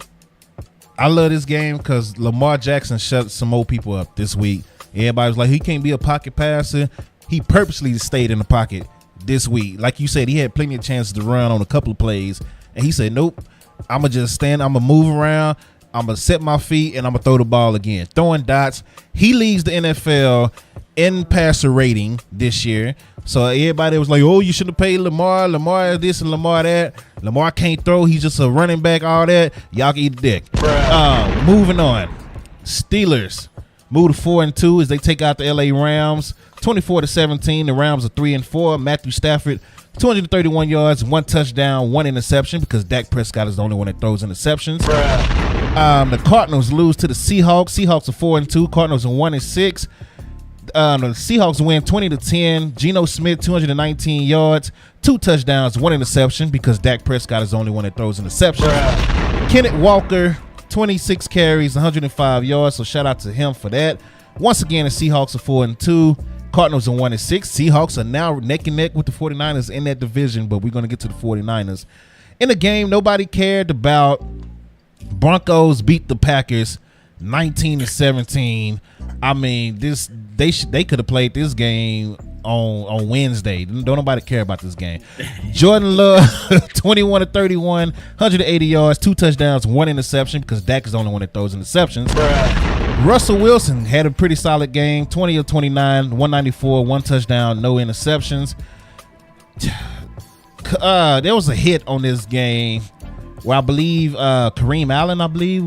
love this game because Lamar Jackson shut some old people up this week. Everybody was like, he can't be a pocket passer. He purposely stayed in the pocket this week. Like you said, he had plenty of chances to run on a couple of plays. And he said, nope, I'm going to just stand. I'm going to move around. I'm going to set my feet, and I'm going to throw the ball again. Throwing dots. He leads the NFL in passer rating this year. So everybody was like, oh, you should have paid Lamar. Lamar this and Lamar that. Lamar can't throw. He's just a running back, all that. Y'all can eat a dick. Moving on. Steelers move to 4-2 as they take out the LA Rams. 24-17. The Rams are 3-4. Matthew Stafford, 231 yards, 1 touchdown, 1 interception, because Dak Prescott is the only one that throws interceptions. The Cardinals lose to the Seahawks. Seahawks are 4-2. Cardinals are 1-6. The Seahawks win 20-10. Geno Smith, 219 yards, 2 touchdowns, 1 interception, because Dak Prescott is the only one that throws interceptions. Kenneth Walker, 26 carries, 105 yards. So shout out to him for that. Once again, the Seahawks are 4-2. Cardinals are 1-6. Seahawks are now neck and neck with the 49ers in that division, but we're going to get to the 49ers. In the game nobody cared about, Broncos beat the Packers 19-17. I mean, they could have played this game on Wednesday. Don't nobody care about this game. Jordan Love, 21-31, 180 yards, 2 touchdowns, 1 interception, because Dak is the only one that throws interceptions. Russell Wilson had a pretty solid game, 20-29, 194, 1 touchdown, no interceptions. There was a hit on this game Well, I believe Kareem Allen,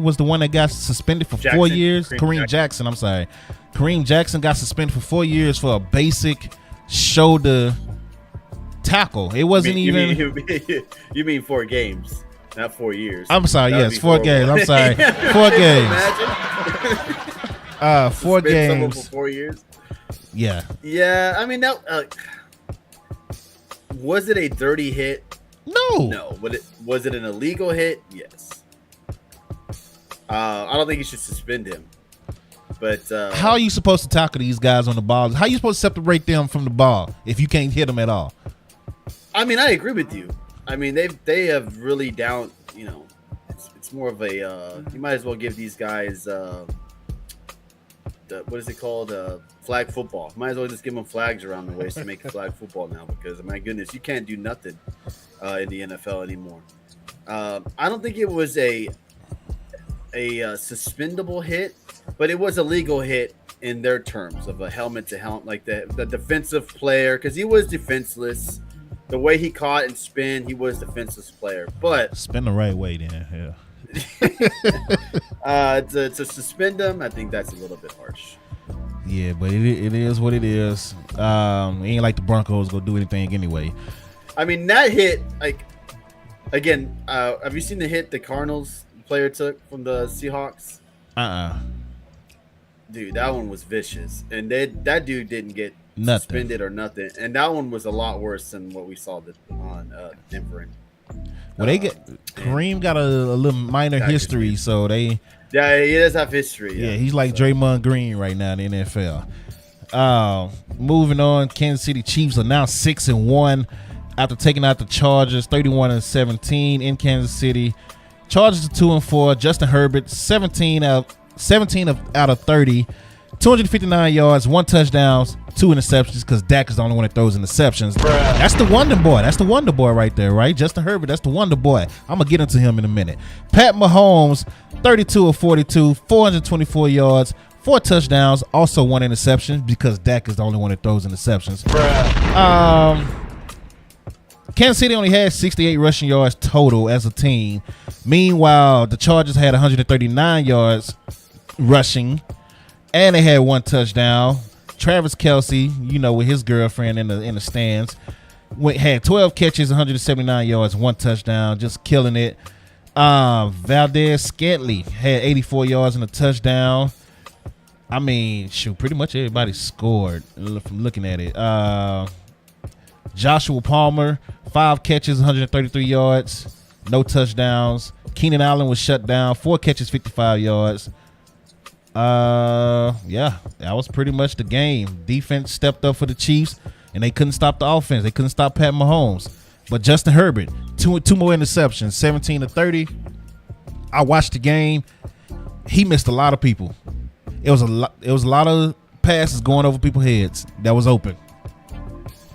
was the one that got suspended for 4 years. Kareem Jackson, I'm sorry. Kareem Jackson got suspended for 4 years for a basic shoulder tackle. It wasn't even. You mean 4 games, not 4 years. I'm sorry. Yes, 4 games. I'm sorry. 4 games. 4 games. For 4 years. Yeah. Yeah. I mean, that was it a dirty hit? No. Was it an illegal hit? Yes. I don't think you should suspend him. But how are you supposed to tackle these guys on the ball? How are you supposed to separate them from the ball if you can't hit them at all? I mean, I agree with you. I mean, they have really down. You know, it's more of a. You might as well give these guys. What is it called? Flag football. Might as well just give them flags around the waist to make it flag football now, because my goodness, you can't do nothing in the NFL anymore. I don't think it was a suspendable hit, but it was a legal hit in their terms of a helmet to helmet, like the defensive player, because he was defenseless. The way he caught and spin, he was defenseless player. But spin the right way, then. Yeah. To suspend him, I think that's a little bit harsh. Yeah, but it is what it is. It ain't like the Broncos go do anything anyway. I mean, that hit, like, again, have you seen the hit the Cardinals player took from the Seahawks? Dude, that one was vicious, and that dude didn't get suspended or nothing, and that one was a lot worse than what we saw on Denver. Well, Kareem got a little minor history, so they. Yeah, he does have history. Yeah, he's like Draymond Green right now in the NFL. Moving on, Kansas City Chiefs are now 6-1 after taking out the Chargers 31-17 in Kansas City. Chargers are 2-4. Justin Herbert 17 out of 30, 259 yards, 1 touchdown, 2 interceptions, because Dak is the only one that throws interceptions. That's the wonder boy. That's the wonder boy right there, right? Justin Herbert, that's the wonder boy. I'm going to get into him in a minute. Pat Mahomes, 32 of 42, 424 yards, 4 touchdowns, also 1 interception, because Dak is the only one that throws interceptions. Kansas City only had 68 rushing yards total as a team. Meanwhile, the Chargers had 139 yards rushing, and they had 1 touchdown. Travis Kelce, with his girlfriend in the stands, had 12 catches, 179 yards, 1 touchdown, just killing it. Valdez Scantling had 84 yards and a touchdown. I mean, pretty much everybody scored from looking at it. Joshua Palmer, 5 catches, 133 yards, no touchdowns. Keenan Allen was shut down, 4 catches, 55 yards. Yeah, that was pretty much the game. Defense stepped up for the Chiefs, and they couldn't stop the offense. They couldn't stop Pat Mahomes. But Justin Herbert, two more interceptions, 17 to 30. I watched the game. He missed a lot of people. It was a lot of passes going over people's heads that was open.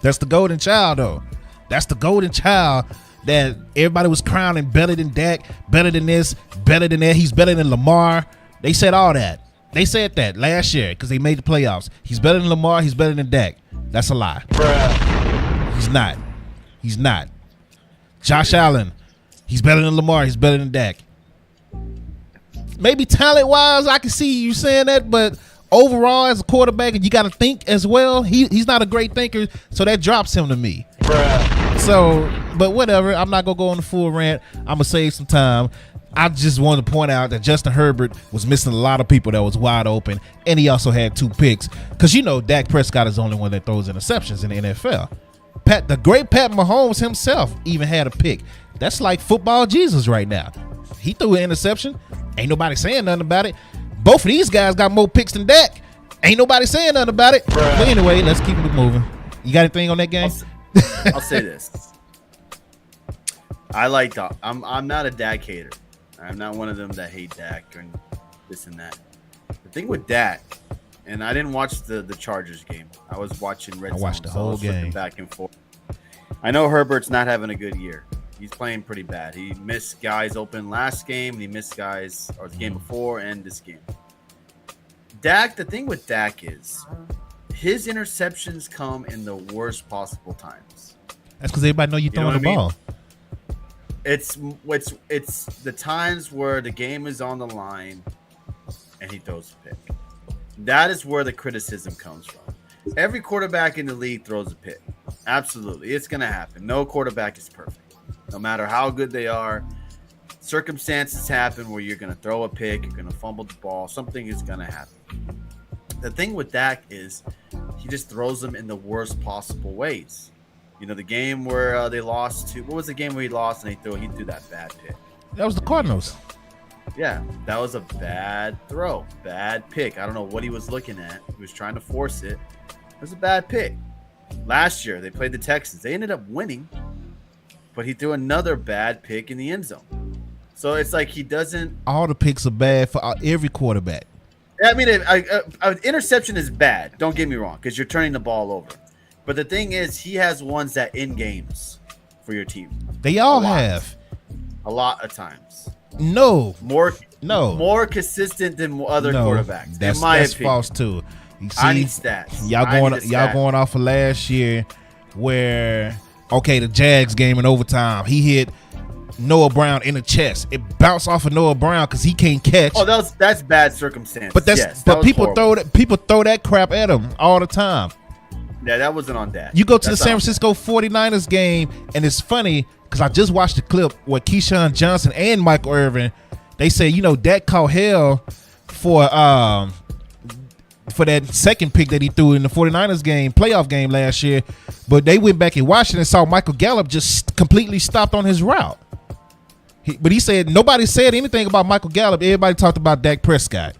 That's the golden child, though. That's the golden child that everybody was crowning better than Dak, better than this, better than that. He's better than Lamar. They said all that. They said that last year because they made the playoffs. He's better than Lamar. He's better than Dak. That's a lie. He's not. He's not. Josh Allen. He's better than Lamar. He's better than Dak. Maybe talent-wise, I can see you saying that, but overall, as a quarterback, and you got to think as well. He's not a great thinker, so that drops him to me. So, but whatever. I'm not gonna go on the full rant. I'm gonna save some time. I just wanted to point out that Justin Herbert was missing a lot of people that was wide open, and he also had 2 picks. Because Dak Prescott is the only one that throws interceptions in the NFL. The great Pat Mahomes himself even had a pick. That's like football Jesus right now. He threw an interception. Ain't nobody saying nothing about it. Both of these guys got more picks than Dak. Ain't nobody saying nothing about it. But anyway, let's keep it moving. You got anything on that game? I'll say this. I like Dak. I'm not a Dak hater. I'm not one of them that hate Dak and this and that. The thing with Dak, and I didn't watch the Chargers game. I was watching Red Zone. I watched the whole game. Back and forth. I know Herbert's not having a good year. He's playing pretty bad. He missed guys open last game. He missed guys or the game before and this game. Dak, the thing with Dak is his interceptions come in the worst possible times. That's because everybody know you're throwing the ball. It's the times where the game is on the line and he throws a pick. That is where the criticism comes from. Every quarterback in the league throws a pick. Absolutely. It's going to happen. No quarterback is perfect. No matter how good they are, circumstances happen where you're going to throw a pick, you're going to fumble the ball, something is going to happen. The thing with Dak is he just throws them in the worst possible ways. You know, the game where they lost to – what was the game where he lost and he threw that bad pick? That was the Cardinals. Yeah, that was a bad throw, bad pick. I don't know what he was looking at. He was trying to force it. It was a bad pick. Last year, they played the Texans. They ended up winning, but he threw another bad pick in the end zone. So it's like he doesn't – all the picks are bad for every quarterback. I mean, an interception is bad. Don't get me wrong, because you're turning the ball over. But the thing is, he has ones that end games for your team. They all have. A lot of times. No. More consistent than other quarterbacks. That's, in my that's opinion. false too. You see, I need stats. Y'all going off of last year where the Jags game in overtime, he hit Noah Brown in the chest. It bounced off of Noah Brown because he can't catch. Oh, that's bad circumstance. But people throw that crap at him all the time. Yeah, that wasn't on that. You go to the San Francisco 49ers game, and it's funny because I just watched the clip where Keyshawn Johnson and Michael Irvin, they say, Dak caught hell for that second pick that he threw in the 49ers game, playoff game last year, but they went back and watched it and saw Michael Gallup just completely stopped on his route. But he said nobody said anything about Michael Gallup. Everybody talked about Dak Prescott.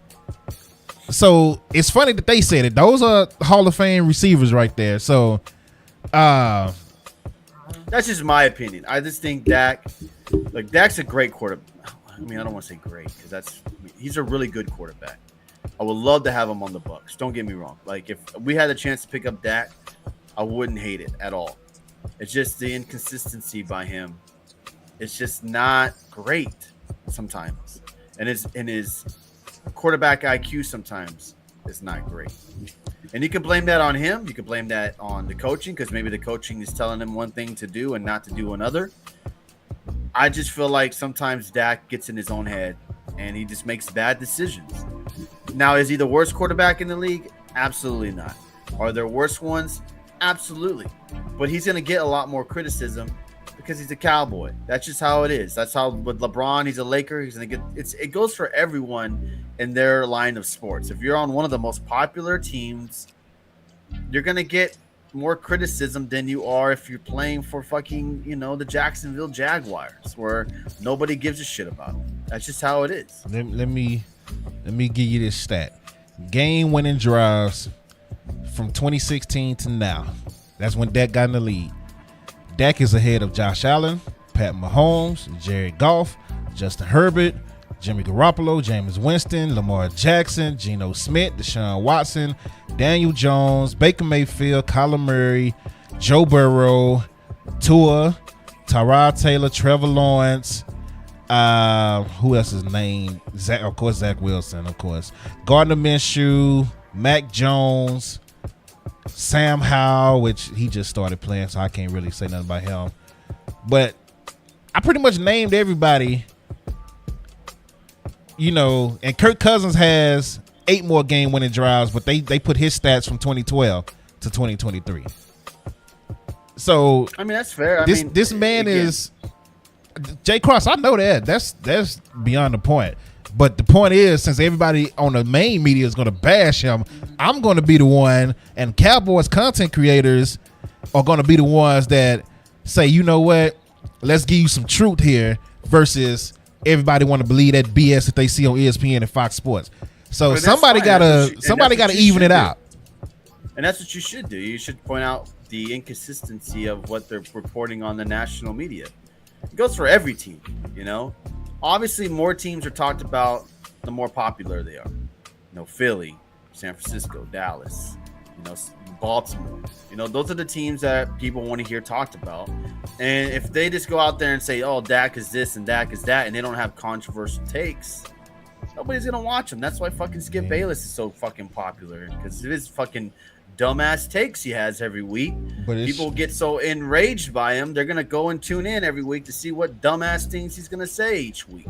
So it's funny that they said it. Those are Hall of Fame receivers right there. So that's just my opinion. I just think Dak's a great quarterback. I mean, I don't want to say great because he's a really good quarterback. I would love to have him on the Bucs. Don't get me wrong. Like, if we had a chance to pick up Dak, I wouldn't hate it at all. It's just the inconsistency by him. It's just not great sometimes. And his quarterback IQ sometimes is not great. And you can blame that on him. You can blame that on the coaching because maybe the coaching is telling him one thing to do and not to do another. I just feel like sometimes Dak gets in his own head and he just makes bad decisions. Now, is he the worst quarterback in the league? Absolutely not. Are there worse ones? Absolutely. But he's going to get a lot more criticism because he's a Cowboy. That's just how it is. That's how with LeBron, he's a Laker. He's going to get it goes for everyone in their line of sports. If you're on one of the most popular teams, you're going to get more criticism than you are if you're playing for fucking, the Jacksonville Jaguars where nobody gives a shit about them. That's just how it is. Let me give you this stat. Game winning drives from 2016 to now. That's when Dak got in the lead. Dak is ahead of Josh Allen, Pat Mahomes, Jared Goff, Justin Herbert, Jimmy Garoppolo, Jameis Winston, Lamar Jackson, Geno Smith, Deshaun Watson, Daniel Jones, Baker Mayfield, Kyler Murray, Joe Burrow, Tua, Tyrod Taylor, Trevor Lawrence, who else is named? Zach Wilson, of course. Gardner Minshew, Mac Jones, Sam Howell, which he just started playing, so I can't really say nothing about him. But I pretty much named everybody, and Kirk Cousins has 8 more game-winning drives, but they put his stats from 2012 to 2023. So I mean, that's fair. This man is Jay Cross. I know that. That's beyond the point. But the point is, since everybody on the main media is going to bash him, I'm going to be the one, and Cowboys content creators are going to be the ones that say, you know what, let's give you some truth here versus everybody want to believe that BS that they see on ESPN and Fox Sports. So somebody gotta even it out. And that's what you should do. You should point out the inconsistency of what they're reporting on the national media. It goes for every team, Obviously, more teams are talked about, the more popular they are. Philly, San Francisco, Dallas, Baltimore. Those are the teams that people want to hear talked about. And if they just go out there and say, oh, Dak is this and Dak is that, and they don't have controversial takes, nobody's going to watch them. That's why fucking Skip Bayless is so fucking popular, because of his fucking dumbass takes he has every week. But people get so enraged by him, they're gonna go and tune in every week to see what dumbass things he's gonna say each week.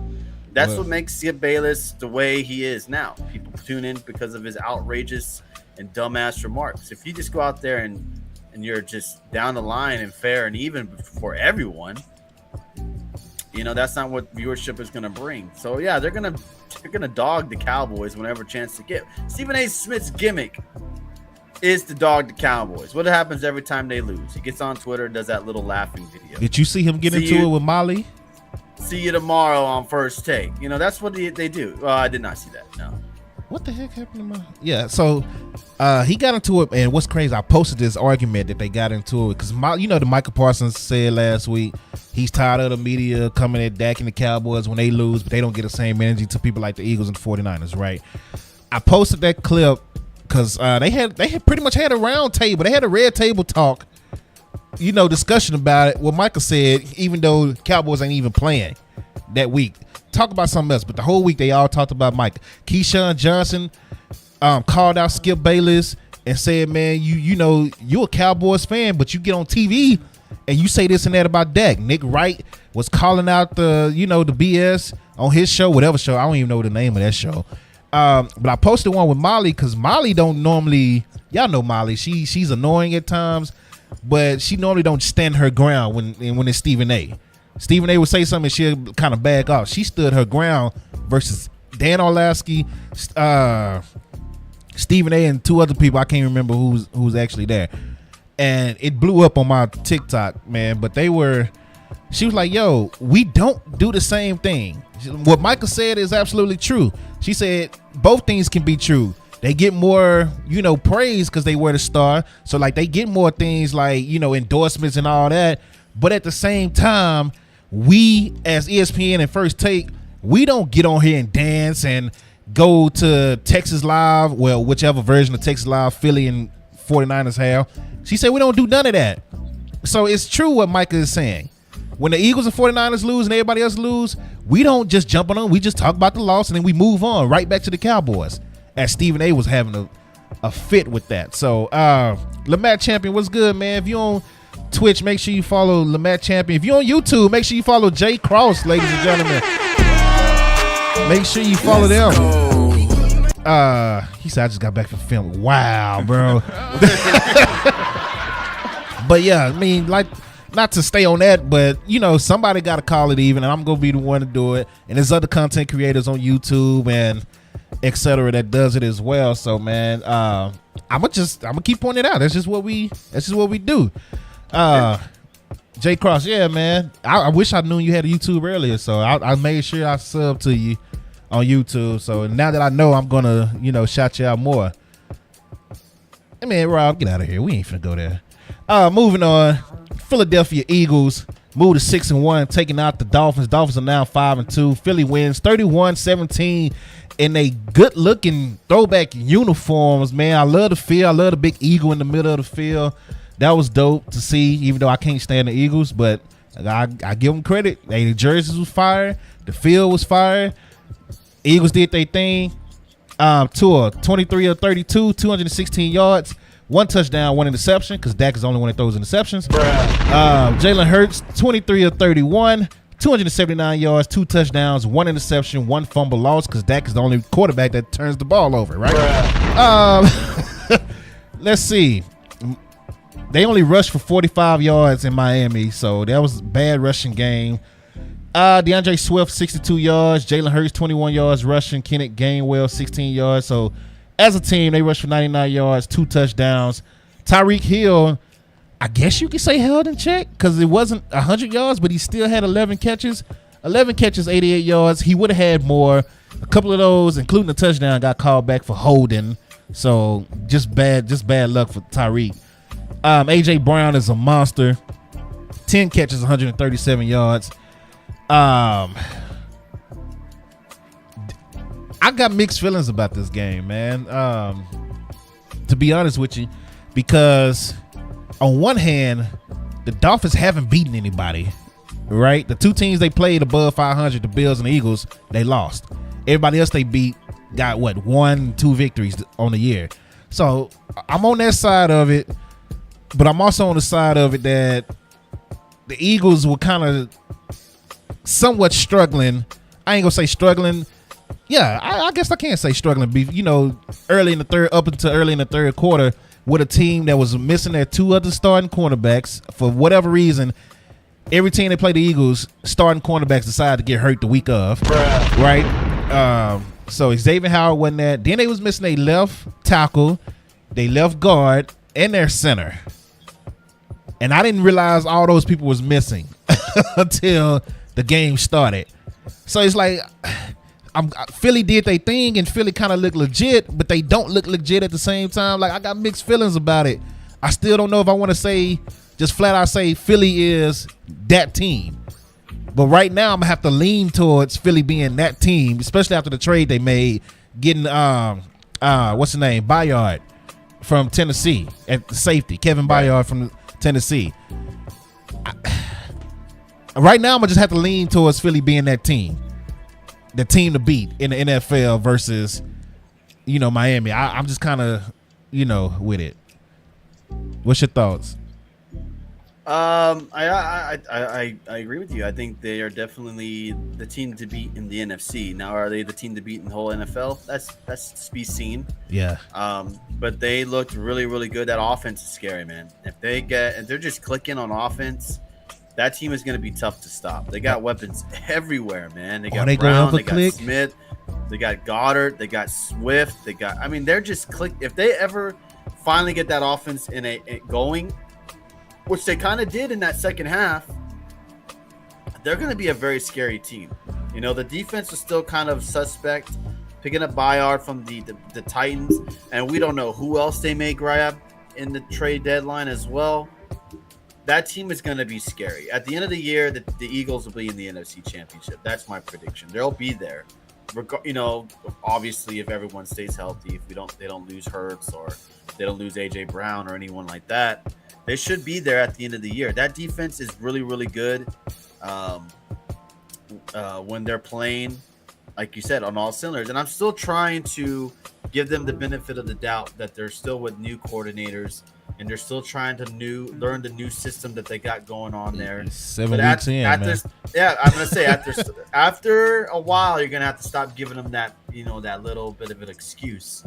That's what makes Skip Bayless the way he is now. People tune in because of his outrageous and dumbass remarks. If you just go out there and you're just down the line and fair and even for everyone, that's not what viewership is gonna bring. So yeah, they're gonna dog the Cowboys whenever chance to get. Stephen A. Smith's gimmick is to dog the Cowboys. What happens every time they lose? He gets on Twitter and does that little laughing video. Did you see him get into it with Molly? See you tomorrow on First Take. That's what they do. I did not see that. No. What the heck happened to my? Yeah, so he got into it, and what's crazy, I posted this argument that they got into it because the Michael Parsons said last week he's tired of the media coming at Dak and the Cowboys when they lose, but they don't get the same energy to people like the Eagles and 49ers, right? I posted that clip because they had pretty much had a round table. They had a red table talk, discussion about it. What Michael said, even though Cowboys ain't even playing that week, talk about something else. But the whole week they all talked about Mike. Keyshawn Johnson called out Skip Bayless and said, "Man, you're a Cowboys fan, but you get on TV and you say this and that about Dak." Nick Wright was calling out the BS on his show, whatever show. I don't even know the name of that show. But I posted one with Molly because Molly don't normally, y'all know Molly. She's annoying at times, but she normally don't stand her ground when it's Stephen A. Stephen A would say something and she'll kind of back off. She stood her ground versus Dan Orlovsky, Stephen A, and two other people. I can't remember who's actually there. And it blew up on my TikTok, man. But she was like, "Yo, we don't do the same thing." What Michael said is absolutely true. She said both things can be true. They get more, praise because they wear the star. So like they get more things like, endorsements and all that. But at the same time, we as ESPN and First Take, we don't get on here and dance and go to Texas Live, well, whichever version of Texas Live Philly and 49ers have. She said we don't do none of that. So it's true what Micah is saying. When the Eagles and 49ers lose and everybody else lose, we don't just jump on them. We just talk about the loss and then we move on right back to the Cowboys. As Stephen A was having a fit with that. So Lamar Champion, what's good, man? If you on Twitch, make sure you follow Lamar Champion. If you're on YouTube, make sure you follow Jay Cross, ladies and gentlemen. Make sure you follow them. He said I just got back from film. Wow, bro. But yeah, I mean, like, not to stay on that, but somebody got to call it even, and I'm gonna be the one to do it. And there's other content creators on YouTube and etc. that does it as well. So man, I'm gonna keep pointing it out. That's just what we do. Jay Cross, yeah, man. I wish I knew you had a YouTube earlier, so I made sure I subbed to you on YouTube. So now that I know, I'm gonna shout you out more. Hey man, Rob, get out of here. We ain't finna go there. Moving on. Philadelphia Eagles move to 6-1, taking out the Dolphins. Dolphins are now 5-2. Philly wins 31-17 in a good-looking throwback uniforms. Man, I love the field. I love the big eagle in the middle of the field. That was dope to see, even though I can't stand the Eagles, but I give them credit. Hey, the jerseys was fire. The field was fire. Eagles did their thing. Tua, 23 of 32, 216 yards. 1 touchdown, 1 interception, because Dak is the only one that throws interceptions. Jalen Hurts, 23 of 31, 279 yards, 2 touchdowns, 1 interception, 1 fumble loss, because Dak is the only quarterback that turns the ball over, right? Let's see. They only rushed for 45 yards in Miami, so that was a bad rushing game. DeAndre Swift, 62 yards. Jalen Hurts, 21 yards rushing. Kenneth Gainwell, 16 yards. So as a team, they rushed for 99 yards, 2 touchdowns. Tyreek Hill, I guess you could say held in check because it wasn't 100 yards, but he still had 11 catches. 11 catches, 88 yards. He would have had more. A couple of those, including the touchdown, got called back for holding. So just bad luck for Tyreek. A.J. Brown is a monster. 10 catches, 137 yards. I got mixed feelings about this game, man. To be honest with you, because on one hand, the Dolphins haven't beaten anybody, right? The 2 teams they played above 500, the Bills and the Eagles, they lost. Everybody else they beat got 1, 2 victories on the year. So I'm on that side of it, but I'm also on the side of it that the Eagles were kind of somewhat struggling. I ain't gonna say struggling. Yeah, I guess I can't say struggling. Early in the third quarter, with a team that was missing their two other starting cornerbacks for whatever reason. Every team that played the Eagles, starting cornerbacks decided to get hurt the week of, right? So Xavier Howard wasn't there. Then they was missing their left tackle, their left guard, and their center. And I didn't realize all those people was missing until the game started. So it's like Philly did their thing, and Philly kind of looked legit, but they don't look legit at the same time. Like, I got mixed feelings about it. I still don't know if I want to say, just flat out say Philly is that team. But right now, I'm going to have to lean towards Philly being that team, especially after the trade they made, getting, what's his name, Bayard from Tennessee at the safety, Kevin Bayard from Tennessee. Right now, I'm going to just have to lean towards Philly being that team. The team to beat in the NFL versus, Miami. I'm just kind of, with it. What's your thoughts? I agree with you. I think they are definitely the team to beat in the NFC. Now, are they the team to beat in the whole NFL? That's to be seen. Yeah. But they looked really, really good. That offense is scary, man. If they're just clicking on offense, that team is going to be tough to stop. They got weapons everywhere, man. They got Brown, they got Smith, they got Goddard, they got Swift, they're just click. If they ever finally get that offense in going, which they kind of did in that second half, they're going to be a very scary team. The defense was still kind of suspect, picking up Bayard from the Titans, and we don't know who else they may grab in the trade deadline as well. That team is going to be scary. At the end of the year, the Eagles will be in the NFC Championship. That's my prediction. They'll be there. Obviously, if everyone stays healthy, if they don't lose Hurts or they don't lose AJ Brown or anyone like that, they should be there at the end of the year. That defense is really, really good when they're playing, like you said, on all cylinders. And I'm still trying to give them the benefit of the doubt that they're still with new coordinators and they're still trying to learn the new system that they got going on there. 7 weeks in, man. Yeah, I'm gonna say after a while, you're gonna have to stop giving them that that little bit of an excuse.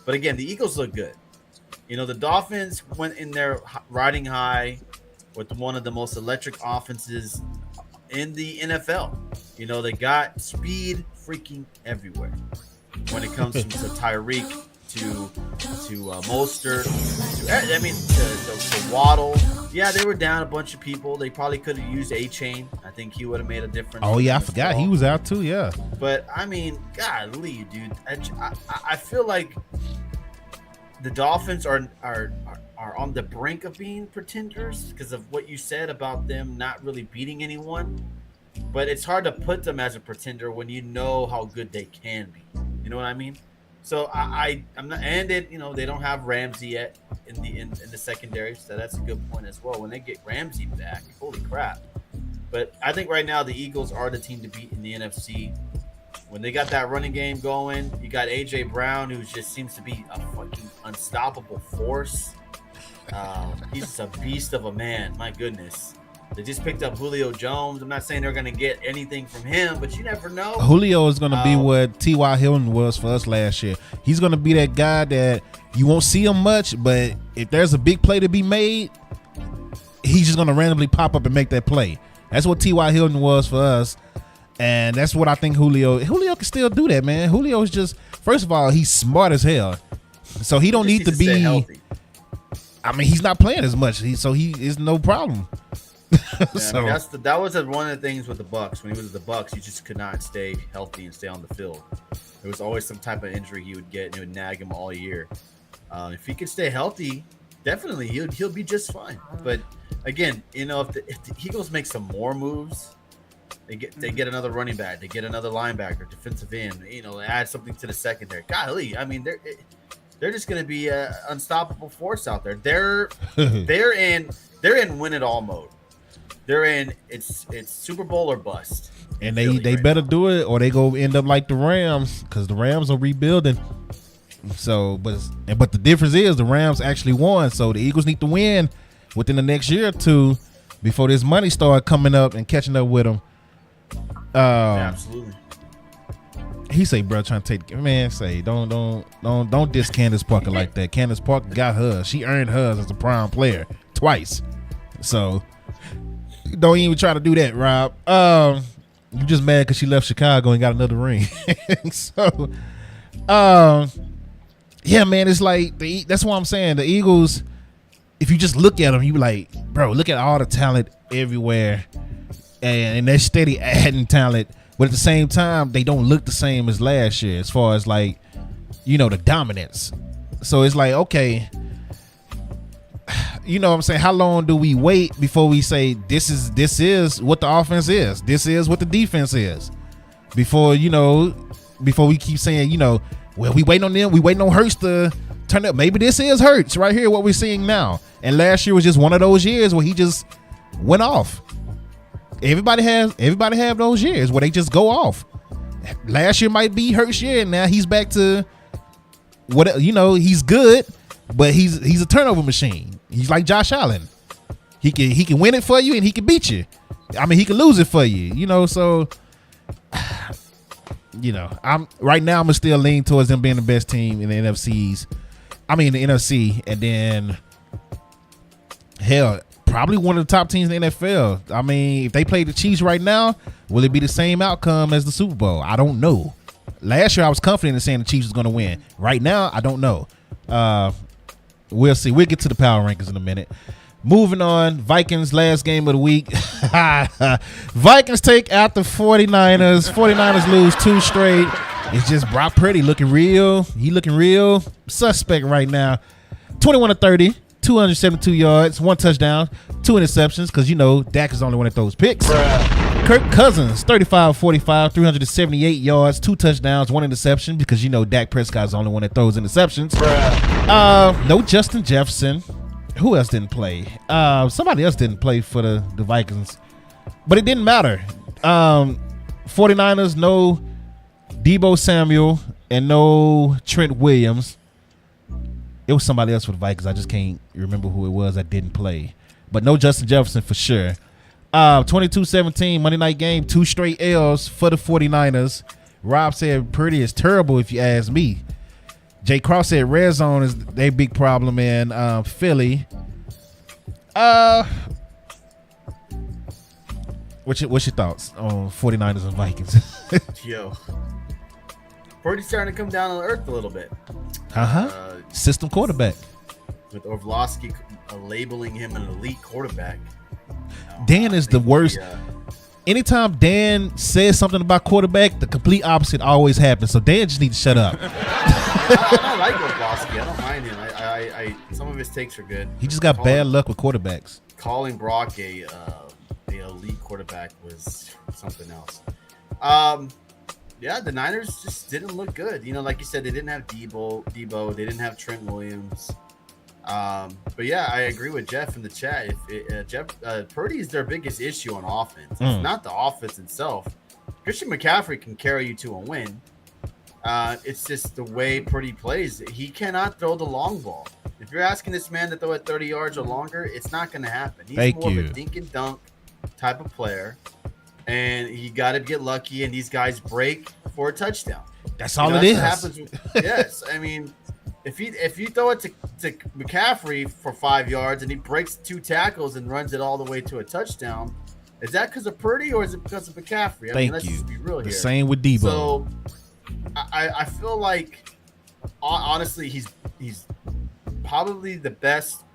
But again, the Eagles look good. The Dolphins went in there riding high with one of the most electric offenses in the NFL. They got speed freaking everywhere when it comes to Tyreek, to Mostert, to Waddle. Yeah, they were down a bunch of people. They probably could have used A-Chain. I think he would have made a difference. Oh, yeah, I forgot. He was out too, yeah. But, golly, dude. I feel like the Dolphins are on the brink of being pretenders because of what you said about them not really beating anyone. But it's hard to put them as a pretender when you know how good they can be. You know what I mean? So I'm not, and they don't have Ramsey yet in the secondary, so that's a good point as well. When they get Ramsey back, holy crap! But I think right now the Eagles are the team to beat in the NFC. When they got that running game going, you got AJ Brown, who just seems to be a fucking unstoppable force. He's just a beast of a man. My goodness. They just picked up Julio Jones. I'm not saying they're going to get anything from him, but you never know. Julio is going to be what T.Y. Hilton was for us last year. He's going to be that guy that you won't see him much, but if there's a big play to be made, he's just going to randomly pop up and make that play. That's what T.Y. Hilton was for us, and that's what I think Julio can still do that, man. Julio is just, first of all, he's smart as hell, so he don't need to be healthy. He's not playing as much, so he is no problem. Yeah, that was one of the things with the Bucs. When he was with the Bucs, he just could not stay healthy and stay on the field. There was always some type of injury he would get, and it would nag him all year. If he could stay healthy, definitely he'll be just fine. But again, if the Eagles make some more moves, they get another running back, they get another linebacker, defensive end, add something to the secondary. Golly, they're just going to be an unstoppable force out there. They're in win it all mode. They're in it's Super Bowl or bust. And they better do it or they go end up like the Rams, because the Rams are rebuilding. So, but the difference is the Rams actually won. So the Eagles need to win within the next year or two before this money start coming up and catching up with them. Absolutely. He say, bro, trying to take, man, say, don't diss Candace Parker like that. Candace Parker got hers. She earned hers as a prime player twice. So don't even try to do that, Rob. You just mad because she left Chicago and got another ring. So, yeah, man, it's like that's what I'm saying. The Eagles, if you just look at them, you be like, bro, look at all the talent everywhere, and they're steady adding talent. But at the same time, they don't look the same as last year as far as like, you know, the dominance. So it's like, okay, you know what I'm saying? How long do we wait before we say this is what the offense is? This is what the defense is. Before we keep saying, you know, well, we waiting on them. We waiting on Hurts to turn up. Maybe this is Hurts right here, what we're seeing now. And last year was just one of those years where he just went off. Everybody have those years where they just go off. Last year might be Hurts year, and now he's back to what, you know, he's good, but he's a turnover machine. He's like Josh Allen. He can win it for you and he can beat you. I mean, he can lose it for you, you know, so you know, I'm gonna still lean towards them being the best team in the NFC, and then hell, probably one of the top teams in the NFL. I mean, if they play the Chiefs right now, will it be the same outcome as the Super Bowl? I don't know. Last year, I was confident in saying the Chiefs was going to win. Right now, I don't know. We'll see. We'll get to the power rankings in a minute. Moving on, Vikings last game of the week. Vikings take out the 49ers. 49ers lose 2 straight. It's just Brock Purdy looking real. He looking real suspect right now. 21-30. 272 yards, 1 touchdown, 2 interceptions, because, you know, Dak is the only one that throws picks. Kirk Cousins, 35-45, 378 yards, 2 touchdowns, 1 interception, because, you know, Dak Prescott is the only one that throws interceptions. No Justin Jefferson. Who else didn't play? Somebody else didn't play for the Vikings, but it didn't matter. 49ers, no Deebo Samuel and no Trent Williams. It was somebody else for the Vikings. I just can't remember who it was that didn't play. But no Justin Jefferson for sure. 22-17, Monday night game, 2 straight L's for the 49ers. Rob said Purdy is terrible if you ask me. Jay Cross said red zone is their big problem in Philly. What's your thoughts on 49ers and Vikings? Yo. Purdy's starting to come down on earth a little bit. System quarterback. With Orlovsky labeling him an elite quarterback. Dan is the worst. Anytime Dan says something about quarterback, the complete opposite always happens. So Dan just needs to shut up. I like Orlovsky. I don't mind him. I some of his takes are good. He just got bad luck with quarterbacks. Calling Brock a elite quarterback was something else. Yeah, the Niners just didn't look good. You know, like you said, they didn't have Deebo. They didn't have Trent Williams. But yeah, I agree with Jeff in the chat. Purdy is their biggest issue on offense. It's not the offense itself. Christian McCaffrey can carry you to a win. It's just the way Purdy plays. He cannot throw the long ball. If you're asking this man to throw it 30 yards or longer, it's not going to happen. He's more of a dink and dunk type of player. And you got to get lucky, and these guys break for a touchdown. That's all it is. What happens yes, I mean, if you throw it to McCaffrey for 5 yards and he breaks 2 tackles and runs it all the way to a touchdown, is that because of Purdy or is it because of McCaffrey? I mean, let's just be real here. The same with Deebo. So I feel like honestly he's probably the best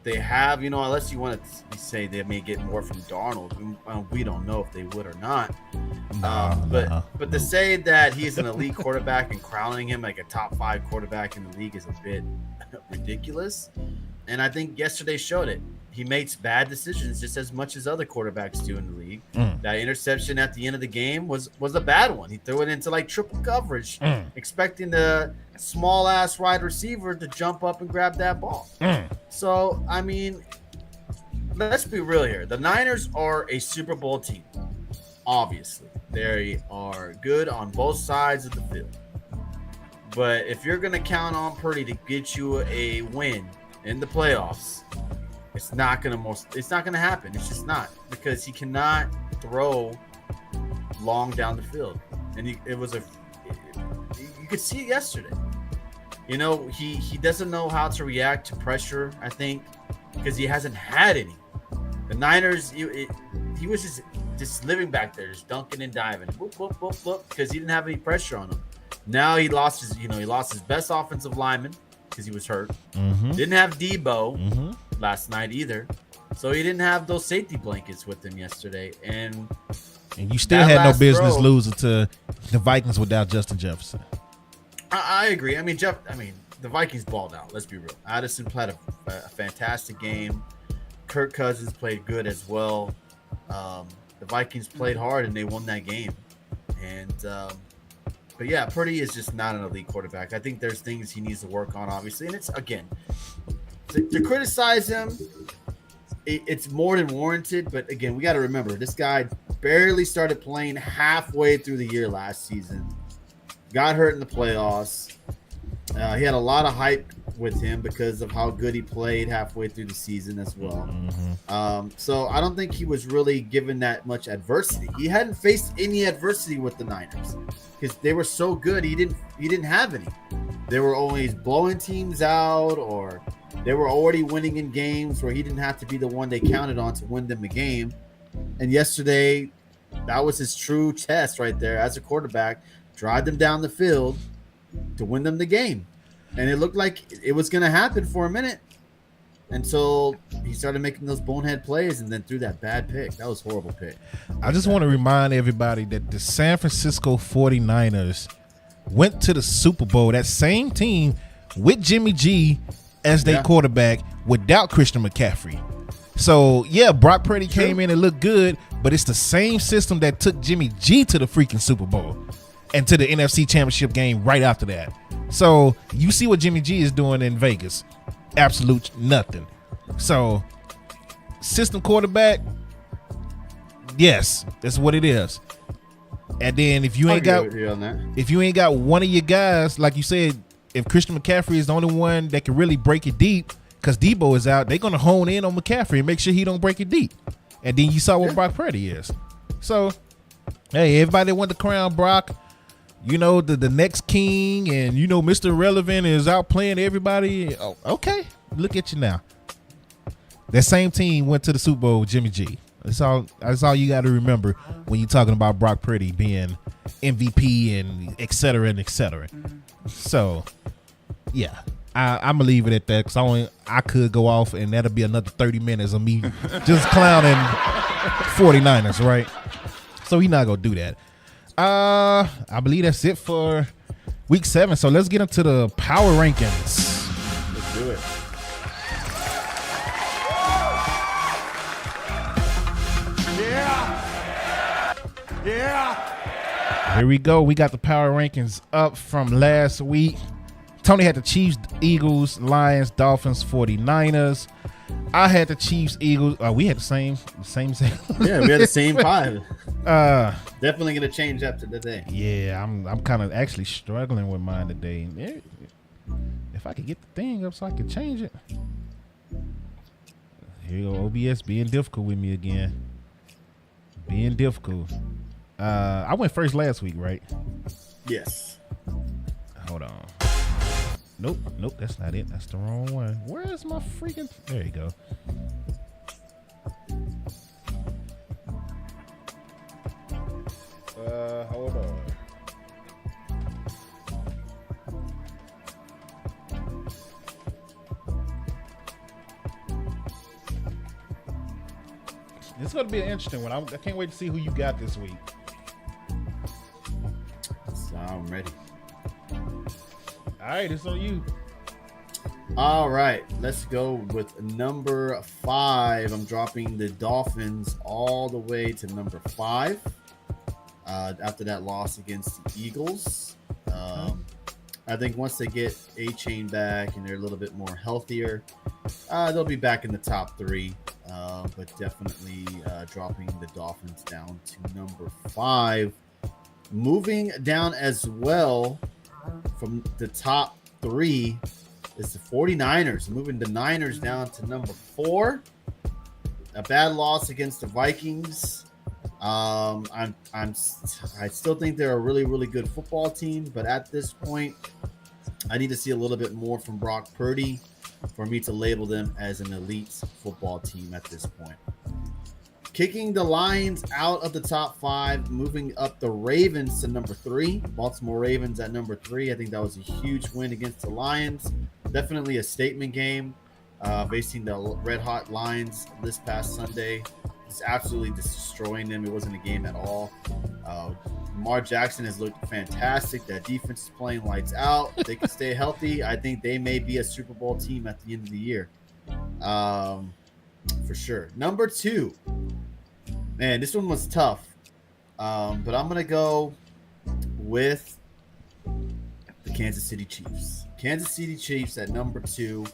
they have, you know, unless you want to say they may get more from Darnold. We don't know if they would or not. But to say that he's an elite quarterback and crowning him like a top 5 quarterback in the league is a bit ridiculous. And I think yesterday showed it. He makes bad decisions just as much as other quarterbacks do in the league. That interception at the end of the game was a bad one. He threw it into like triple coverage, expecting the small ass wide receiver to jump up and grab that ball. So, I mean, let's be real here. The Niners are a Super Bowl team. Obviously, they are good on both sides of the field. But if you're gonna count on Purdy to get you a win in the playoffs, it's not gonna happen. It's just not, because he cannot throw long down the field, and you could see it yesterday. You know, he doesn't know how to react to pressure, I think, because he hasn't had any. The Niners, he was just living back there, just dunking and diving, whoop, whoop, whoop, whoop, because he didn't have any pressure on him. Now he lost his best offensive lineman because he was hurt. Mm-hmm. Didn't have Debo Mm-hmm. last night either, so he didn't have those safety blankets with him yesterday. And you still that had no last business throw- losing to the Vikings without Justin Jefferson. I agree. I mean, the Vikings balled out. Let's be real. Addison played a fantastic game. Kirk Cousins played good as well. The Vikings played hard and they won that game. And but yeah, Purdy is just not an elite quarterback. I think there's things he needs to work on, obviously. And it's, again, to criticize him, it's more than warranted. But again, we got to remember, this guy barely started playing halfway through the year last season. Got hurt in the playoffs. He had a lot of hype with him because of how good he played halfway through the season as well. Mm-hmm. So I don't think he was really given that much adversity. He hadn't faced any adversity with the Niners because they were so good. He didn't have any. They were always blowing teams out, or they were already winning in games where he didn't have to be the one they counted on to win them a game. And yesterday, that was his true test right there as a quarterback. Drive them down the field to win them the game. And it looked like it was going to happen for a minute until he started making those bonehead plays and then threw that bad pick. That was a horrible pick. I just want to remind everybody that the San Francisco 49ers went to the Super Bowl, that same team, with Jimmy G as their quarterback without Christian McCaffrey. So, yeah, Brock Purdy came in and looked good, but it's the same system that took Jimmy G to the freaking Super Bowl and to the NFC Championship game right after that. So, you see what Jimmy G is doing in Vegas. Absolute nothing. So, system quarterback, yes, that's what it is. And then if you ain't got one of your guys, like you said, if Christian McCaffrey is the only one that can really break it deep, because Debo is out, they're going to hone in on McCaffrey and make sure he don't break it deep. And then you saw what Brock Purdy is. So, hey, everybody that want to crown Brock, you know, the next king, and you know Mr. Irrelevant is out playing everybody. Oh, okay, look at you now. That same team went to the Super Bowl with Jimmy G. That's all you got to remember when you're talking about Brock Purdy being MVP and et cetera and et cetera. So, yeah, I'm going to leave it at that because I could go off and that'll be another 30 minutes of me just clowning 49ers, right? So he's not going to do that. I believe that's it for week 7. So let's get into the power rankings. Let's do it. Yeah. Here we go. We got the power rankings up from last week. Tony had the Chiefs, Eagles, Lions, Dolphins, 49ers. I had the Chiefs, Eagles. We had the same. Yeah, we had the same 5. Definitely gonna change after today. Yeah, I'm kind of actually struggling with mine today. If I could get the thing up so I could change it. Here you go, OBS being difficult with me again. Being difficult. I went first last week, right? Yes. Hold on. Nope, that's not it. That's the wrong one. Where is my freaking... There you go. Hold on. This is going to be an interesting one. I can't wait to see who you got this week. So I'm ready. All right, it's on you. All right, let's go with number 5. I'm dropping the Dolphins all the way to number 5 after that loss against the Eagles. I think once they get A-Chain back and they're a little bit more healthier, they'll be back in the top 3. But definitely dropping the Dolphins down to number 5. Moving down as well from the top 3 is the 49ers, moving the Niners down to number 4. A bad loss against the Vikings. I still think they're a really, really good football team, but at this point, I need to see a little bit more from Brock Purdy for me to label them as an elite football team at this point. Kicking the Lions out of the top 5, moving up the Ravens to number 3. Baltimore Ravens at number 3. I think that was a huge win against the Lions. Definitely a statement game. Facing the Red Hot Lions this past Sunday. It's absolutely destroying them. It wasn't a game at all. Lamar Jackson has looked fantastic. That defense is playing lights out. They can stay healthy. I think they may be a Super Bowl team at the end of the year. For sure. Number 2. Man, this one was tough. But I'm going to go with the Kansas City Chiefs. Kansas City Chiefs at number 2.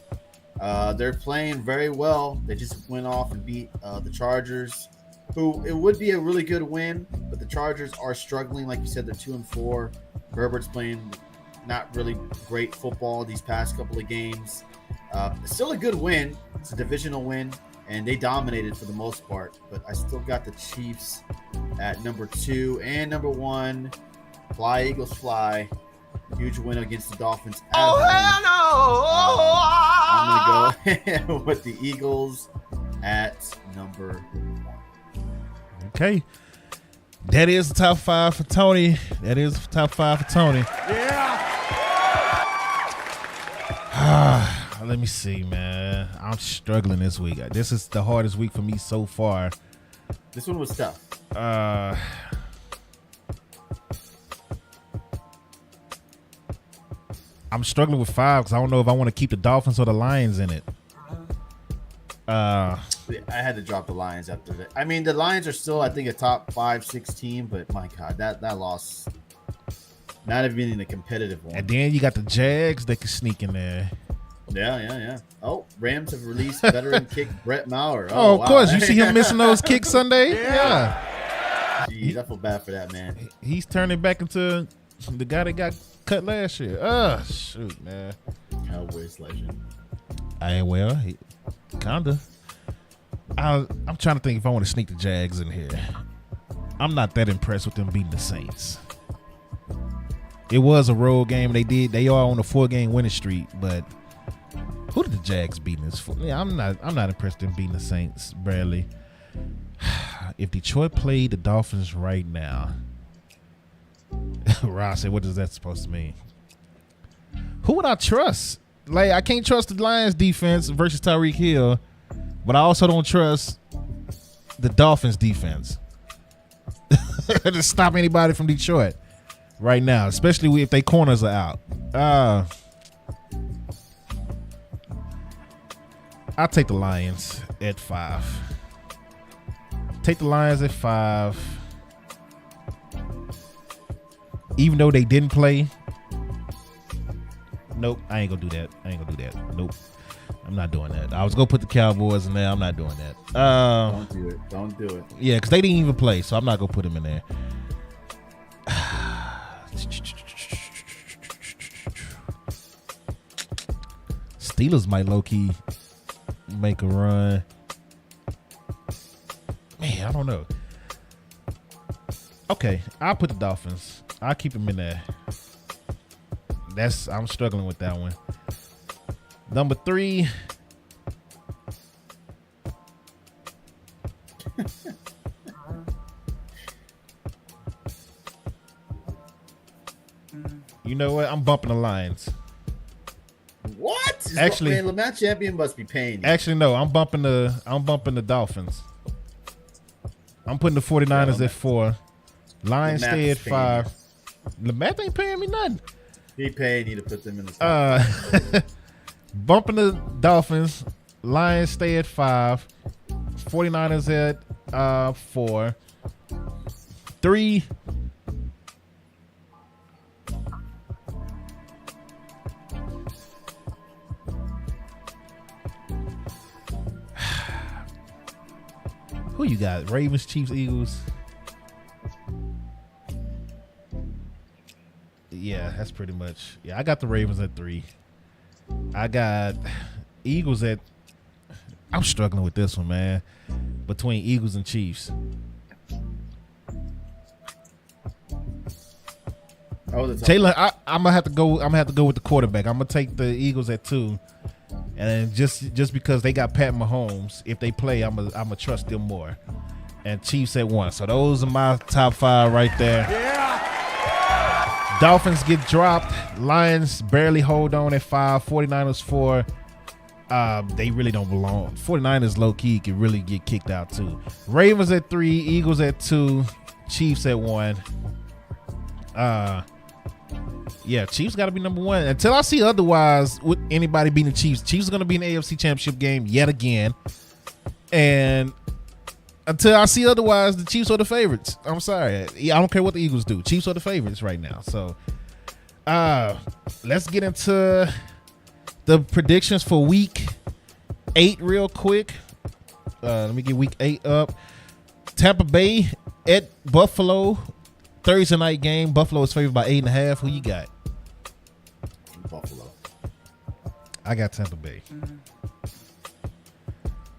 They're playing very well. They just went off and beat the Chargers, who it would be a really good win, but the Chargers are struggling. Like you said, they're 2-4. Herbert's playing not really great football these past couple of games. Still a good win. It's a divisional win, and they dominated for the most part. But I still got the Chiefs at number 2 and number 1. Fly, Eagles, fly. Huge win against the Dolphins. I'm going to go with the Eagles at number 1. Okay. That is the top 5 for Tony. Let me see, man. I'm struggling this week. This is the hardest week for me so far. This one was tough. I'm struggling with 5 because I don't know if I want to keep the Dolphins or the Lions in it. I had to drop the Lions after that. I mean, the Lions are still, I think, a top 5-6 team, but my God, that loss, not even in a competitive one. And then you got the Jags that can sneak in there. Yeah. Oh, Rams have released veteran kick Brett Maher. Oh, of course. You see him missing those kicks Sunday? Yeah. Jeez, I feel bad for that, man. He's turning back into the guy that got cut last year. Shoot, man. Cowboys legend. Kinda. I'm trying to think if I want to sneak the Jags in here. I'm not that impressed with them beating the Saints. It was a road game. They are on a 4-game winning streak, but who did the Jags beat in this? Yeah, I'm not impressed in beating the Saints, Bradley. If Detroit played the Dolphins right now, Ross said, what is that supposed to mean? Who would I trust? Like, I can't trust the Lions defense versus Tyreek Hill, but I also don't trust the Dolphins defense to stop anybody from Detroit right now, especially if their corners are out. I'll take the Lions at 5. Take the Lions at 5. Even though they didn't play. Nope, I ain't gonna do that. Nope, I'm not doing that. I was gonna put the Cowboys in there. I'm not doing that. Don't do it. Yeah, because they didn't even play, so I'm not gonna put them in there. Steelers might low-key make a run. Man, I don't know. Okay, I'll put the Dolphins. I'll keep them in there. I'm struggling with that one. Number 3. You know what? I'm bumping the Lions. What? Actually, man, LeMat Champion must be paying you. Actually, no. I'm bumping the Dolphins. I'm putting the 49ers at 4. Lions stay at 5. LeMat ain't paying me nothing. He paying you to put them in the top. Bumping the Dolphins. Lions stay at 5. 49ers at 4. 3. Who you got? Ravens, Chiefs, Eagles. Yeah, that's pretty much. Yeah, I got the Ravens at 3. I got Eagles at. I'm struggling with this one, man. Between Eagles and Chiefs. Taylor, I'm gonna have to go. I'm gonna have to go with the quarterback. I'm gonna take the Eagles at 2, and just because they got Pat Mahomes, if they play, I'm gonna trust them more. And Chiefs at 1. So those are my top 5 right there. Yeah. Dolphins get dropped. Lions barely hold on at 5. 49ers 4. They really don't belong. 49ers low key can really get kicked out too. Ravens at 3. Eagles at 2. Chiefs at 1. Yeah, Chiefs got to be number 1. Until I see otherwise with anybody beating the Chiefs. Chiefs are going to be in the AFC Championship game yet again. And until I see otherwise, the Chiefs are the favorites. I'm sorry. I don't care what the Eagles do. Chiefs are the favorites right now. So let's get into the predictions for week 8 real quick. Let me get week 8 up. Tampa Bay at Buffalo. Thursday night game. Buffalo is favored by 8.5. Who you got? Buffalo. I got Tampa Bay.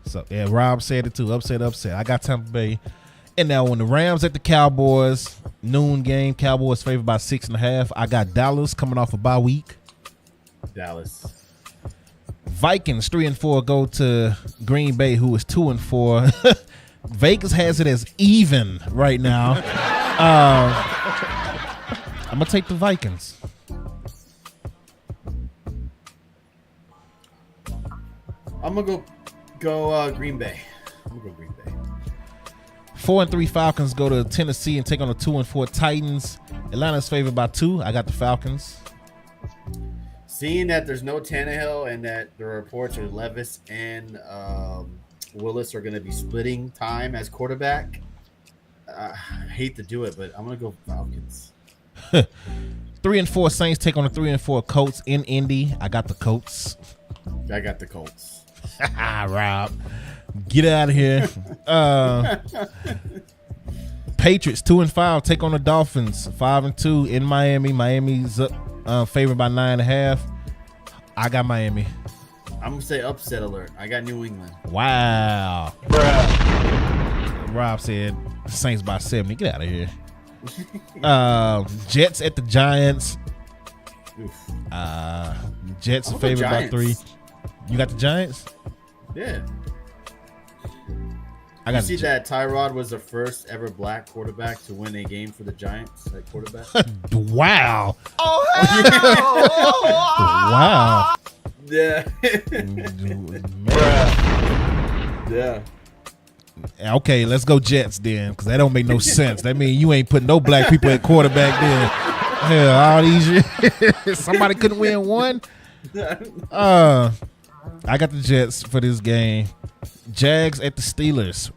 So yeah, Rob said it too. Upset. I got Tampa Bay. And now when the Rams at the Cowboys, noon game, Cowboys favored by 6.5. I got Dallas coming off a bye week. Dallas. Vikings 3-4 go to Green Bay, who is 2-4. Vegas has it as even right now. I'm gonna take the Vikings. I'm gonna go Green Bay. 4-3 Falcons go to Tennessee and take on the 2-4 Titans. Atlanta's favored by 2. I got the Falcons. Seeing that there's no Tannehill and that the reports are Levis and Willis are going to be splitting time as quarterback, I hate to do it, but I'm going to go Falcons. 3-4 Saints take on the 3-4 Colts in Indy. I got the Colts. I got the Colts. Rob, get out of here. Patriots 2-5 take on the Dolphins 5-2 in Miami. Miami's favored by 9.5. I got Miami. I'm gonna say upset alert. I got New England. Wow. Rob said Saints by 70. Get out of here. Jets at the Giants. Jets are favored by 3. You got the Giants? Yeah. I got. You see that Tyrod was the first ever black quarterback to win a game for the Giants at quarterback. Wow. Oh, Wow. Yeah. Yeah. Okay, let's go Jets then, because that don't make no sense. That means you ain't putting no black people at quarterback then. Hell, all these years, somebody couldn't win one. I got the Jets for this game. Jags at the Steelers.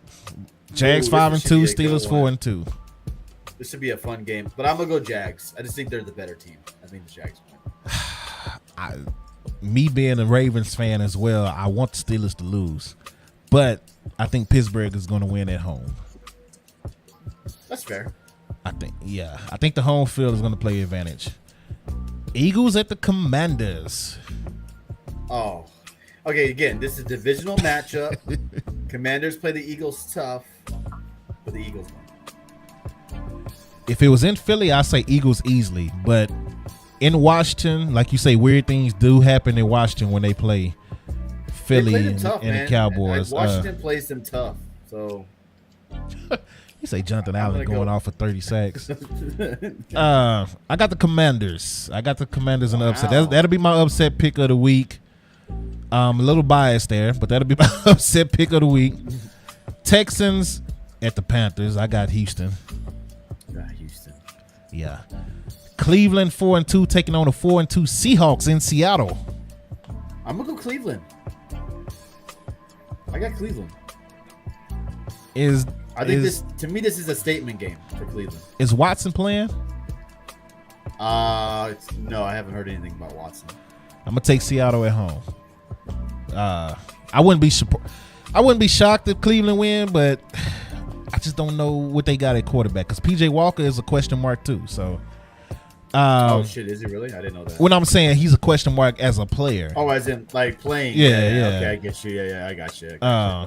Jags 5-2, Steelers 4-2. This should be a fun game, but I'm gonna go Jags. I just think they're the better team. I think the Jags win. Me being a Ravens fan as well, I want the Steelers to lose, but I think Pittsburgh is going to win at home. That's fair. I think the home field is going to play advantage. Eagles at the Commanders. Oh, okay. Again, this is a divisional matchup. Commanders play the Eagles tough, but the Eagles win. If it was in Philly, I'd say Eagles easily, but in Washington, like you say, weird things do happen in Washington when they play Philly and the Cowboys. Washington plays them tough, so you say Jonathan Allen going off for 30 sacks. I got the Commanders. I got the Commanders in the upset. That'll be my upset pick of the week. A little biased there, but that'll be my upset pick of the week. Texans at the Panthers. I got Houston. Yeah. Cleveland 4-2 taking on the 4-2 Seahawks in Seattle. I'm gonna go Cleveland. I got Cleveland. To me this is a statement game for Cleveland. Is Watson playing? No, I haven't heard anything about Watson. I'm gonna take Seattle at home. I wouldn't be shocked if Cleveland win, but I just don't know what they got at quarterback because PJ Walker is a question mark too. So Oh shit, is he really? I didn't know that. When I'm saying he's a question mark as a player. Oh, as in like playing. Yeah. Okay, I get you. Yeah, I got you.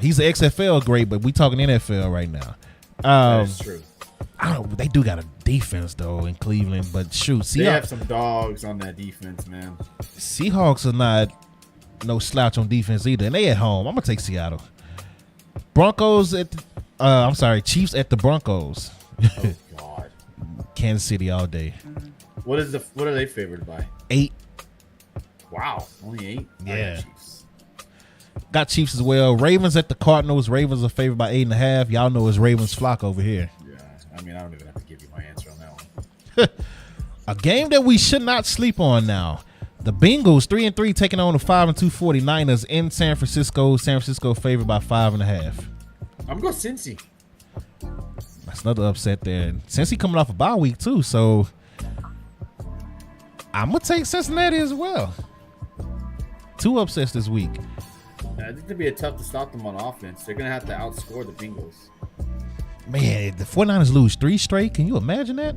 He's an XFL great, but we talking NFL right now. That's true. I don't. They do got a defense though in Cleveland, but shoot, They have some dogs on that defense, man. Seahawks are not no slouch on defense either, and they at home. I'm gonna take Seattle. Broncos at. Chiefs at the Broncos. Oh God. Kansas City all day. What are they favored by? 8. Wow, only 8. Yeah. Got Chiefs as well. Ravens at the Cardinals. Ravens are favored by 8.5. Y'all know it's Ravens flock over here. Yeah, I mean I don't even have to give you my answer on that one. A game that we should not sleep on now. The Bengals 3-3 taking on the 5-2 49ers in San Francisco. San Francisco favored by 5.5. I'm going Cincy. That's another upset there. Cincy coming off a bye week too, so I'm gonna take Cincinnati as well. 2 upsets this week. I think it'll be tough to stop them on offense. They're gonna have to outscore the Bengals. Man, the 49ers lose 3 straight. Can you imagine that?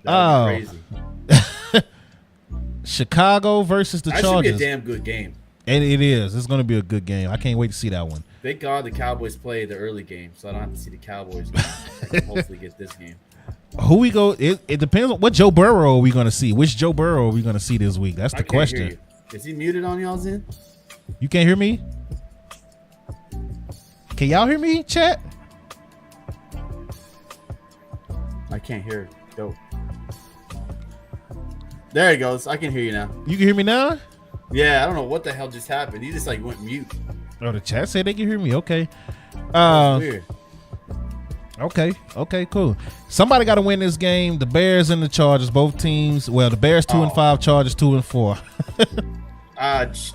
That would be crazy. Chicago versus the that Chargers. Should be a damn good game. And it is. It's gonna be a good game. I can't wait to see that one. Thank God the Cowboys play the early game, so I don't have to see the Cowboys game. I can hopefully get this game. Who we go? It depends on what Joe Burrow are we going to see. Which Joe Burrow are we going to see this week? That's the question. Hear you. Is he muted on y'all's end? You can't hear me? Can y'all hear me, chat? I can't hear. Dope. There he goes. I can hear you now. You can hear me now? Yeah, I don't know what the hell just happened. He just like went mute. Oh, the chat said they can hear me. Okay. That's weird. Okay, cool. Somebody got to win this game. The Bears and the Chargers, both teams. Well, the Bears 2-5, Chargers 2-4.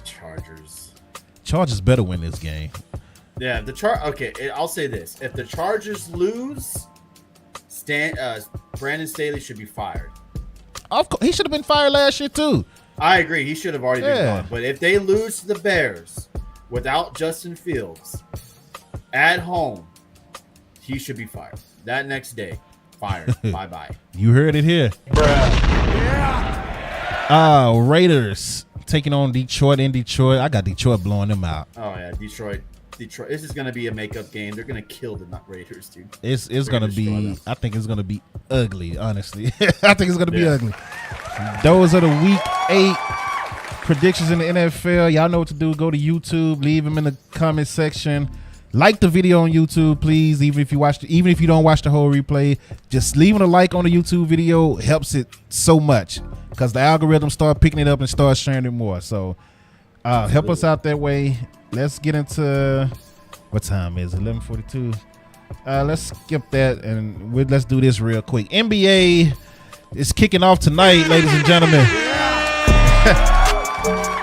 Chargers. Chargers better win this game. Yeah, Okay, I'll say this: if the Chargers lose, Brandon Staley should be fired. Of course, he should have been fired last year too. I agree. He should have already been gone. But if they lose to the Bears without Justin Fields at home, he should be fired. That next day, fired. Bye-bye. You heard it here. Yeah. Raiders taking on Detroit in Detroit. I got Detroit blowing them out. Oh, yeah. Detroit. This is going to be a makeup game. They're going to kill the Raiders, dude. It's going to be, I think it's going to be ugly, honestly. I think it's going to be ugly. Those are the Week 8 predictions in the NFL. Y'all know what to do. Go to YouTube. Leave them in the comment section. Like the video on YouTube, please. Even if you don't watch the whole replay, just leaving a like on the YouTube video helps it so much because the algorithm start picking it up and start sharing it more. So help us out that way. Let's get into what time is it? 11:42. Let's skip that and let's do this real quick. NBA is kicking off tonight, ladies and gentlemen.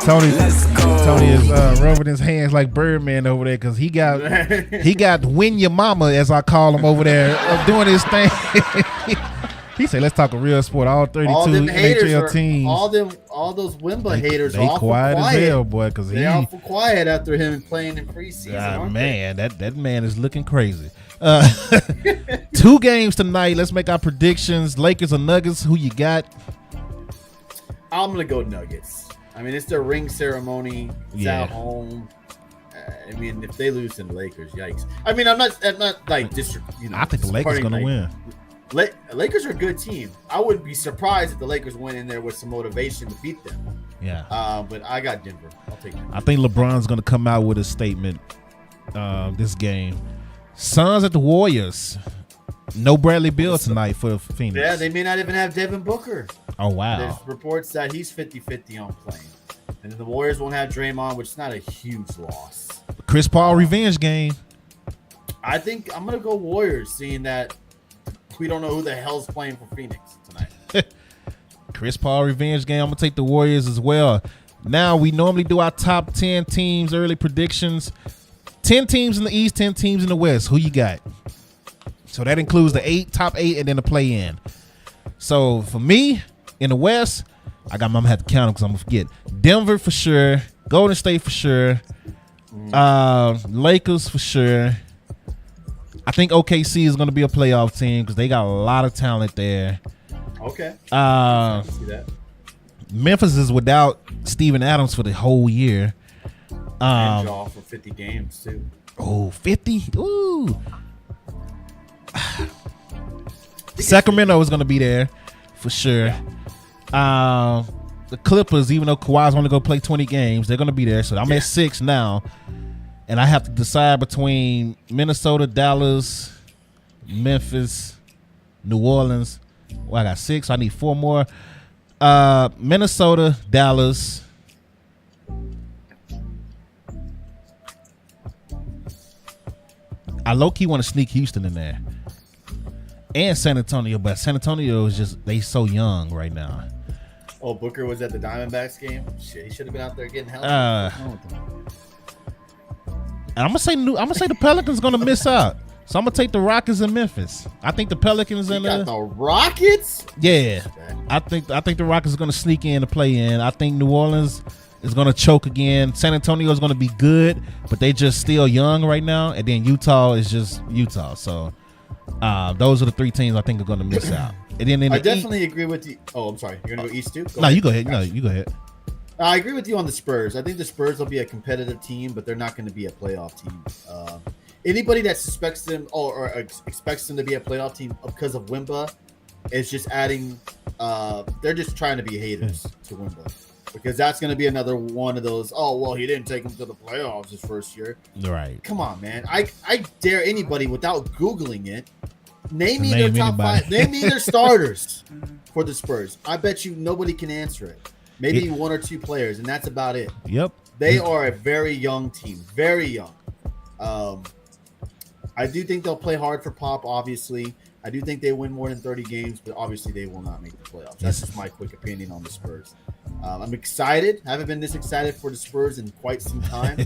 Tony is rubbing his hands like Birdman over there because he got Win Your Mama, as I call him, over there doing his thing. He said, "Let's talk a real sport." All 32 NHL teams, all those Wimba haters, they are quiet as hell, boy, because they're awful quiet after him playing in preseason. Man, that man is looking crazy. 2 games tonight. Let's make our predictions. Lakers or Nuggets? Who you got? I'm gonna go Nuggets. I mean, it's their ring ceremony. It's at home. I mean, if they lose to the Lakers, yikes. I mean, I'm not like I think the Lakers gonna win. Lakers are a good team. I wouldn't be surprised if the Lakers went in there with some motivation to beat them. Yeah. But I got Denver. I'll take Denver. I think LeBron's gonna come out with a statement this game. Suns at the Warriors. No Bradley Beal tonight for Phoenix. Yeah, they may not even have Devin Booker. Oh, wow. There's reports that he's 50-50 on playing. And then the Warriors won't have Draymond, which is not a huge loss. Chris Paul revenge game. I think I'm going to go Warriors, seeing that we don't know who the hell's playing for Phoenix tonight. Chris Paul revenge game. I'm going to take the Warriors as well. Now, we normally do our top 10 teams, early predictions. 10 teams in the East, 10 teams in the West. Who you got? So that includes the top 8, and then the play-in. So for me, in the West, I'm going to have to count them because I'm going to forget. Denver for sure. Golden State for sure. Lakers for sure. I think OKC is going to be a playoff team because they got a lot of talent there. Okay. See that. Memphis is without Steven Adams for the whole year. And Jaw for 50 games too. Oh, 50? Ooh. Sacramento is going to be there for sure. The Clippers, even though Kawhi's only going to play 20 games, they're going to be there. So I'm at 6 now. And I have to decide between Minnesota, Dallas, Memphis, New Orleans. Well, I got 6. So I need 4 more. Minnesota, Dallas. I low-key want to sneak Houston in there. And San Antonio, but San Antonio is just, they so young right now. Oh, Booker was at the Diamondbacks game? Shit, he should have been out there getting help. And I'm gonna say the Pelicans gonna miss out. So I'm gonna take the Rockets and Memphis. I think the Pelicans and the Rockets? Yeah. I think the Rockets are gonna sneak in to play in. I think New Orleans is gonna choke again. San Antonio is gonna be good, but they just still young right now. And then Utah is just Utah. So those are the 3 teams I think are gonna miss out. And then I definitely agree with you. Oh, I'm sorry. You're gonna go East too? You go ahead. No, you go ahead. I agree with you on the Spurs. I think the Spurs will be a competitive team, but they're not going to be a playoff team. Anybody that suspects them or expects them to be a playoff team because of Wemba is just adding. They're just trying to be haters to Wemba, because that's going to be another one of those. Oh well, he didn't take them to the playoffs his first year. Right. Come on, man. I dare anybody without Googling it. Name me their top 5. Name me their starters for the Spurs. I bet you nobody can answer it. Maybe 1 or 2 players, and that's about it. Yep. They are a very young team. Very young. I do think they'll play hard for Pop, obviously. I do think they win more than 30 games, but obviously they will not make the playoffs. That's just my quick opinion on the Spurs. I'm excited. I haven't been this excited for the Spurs in quite some time.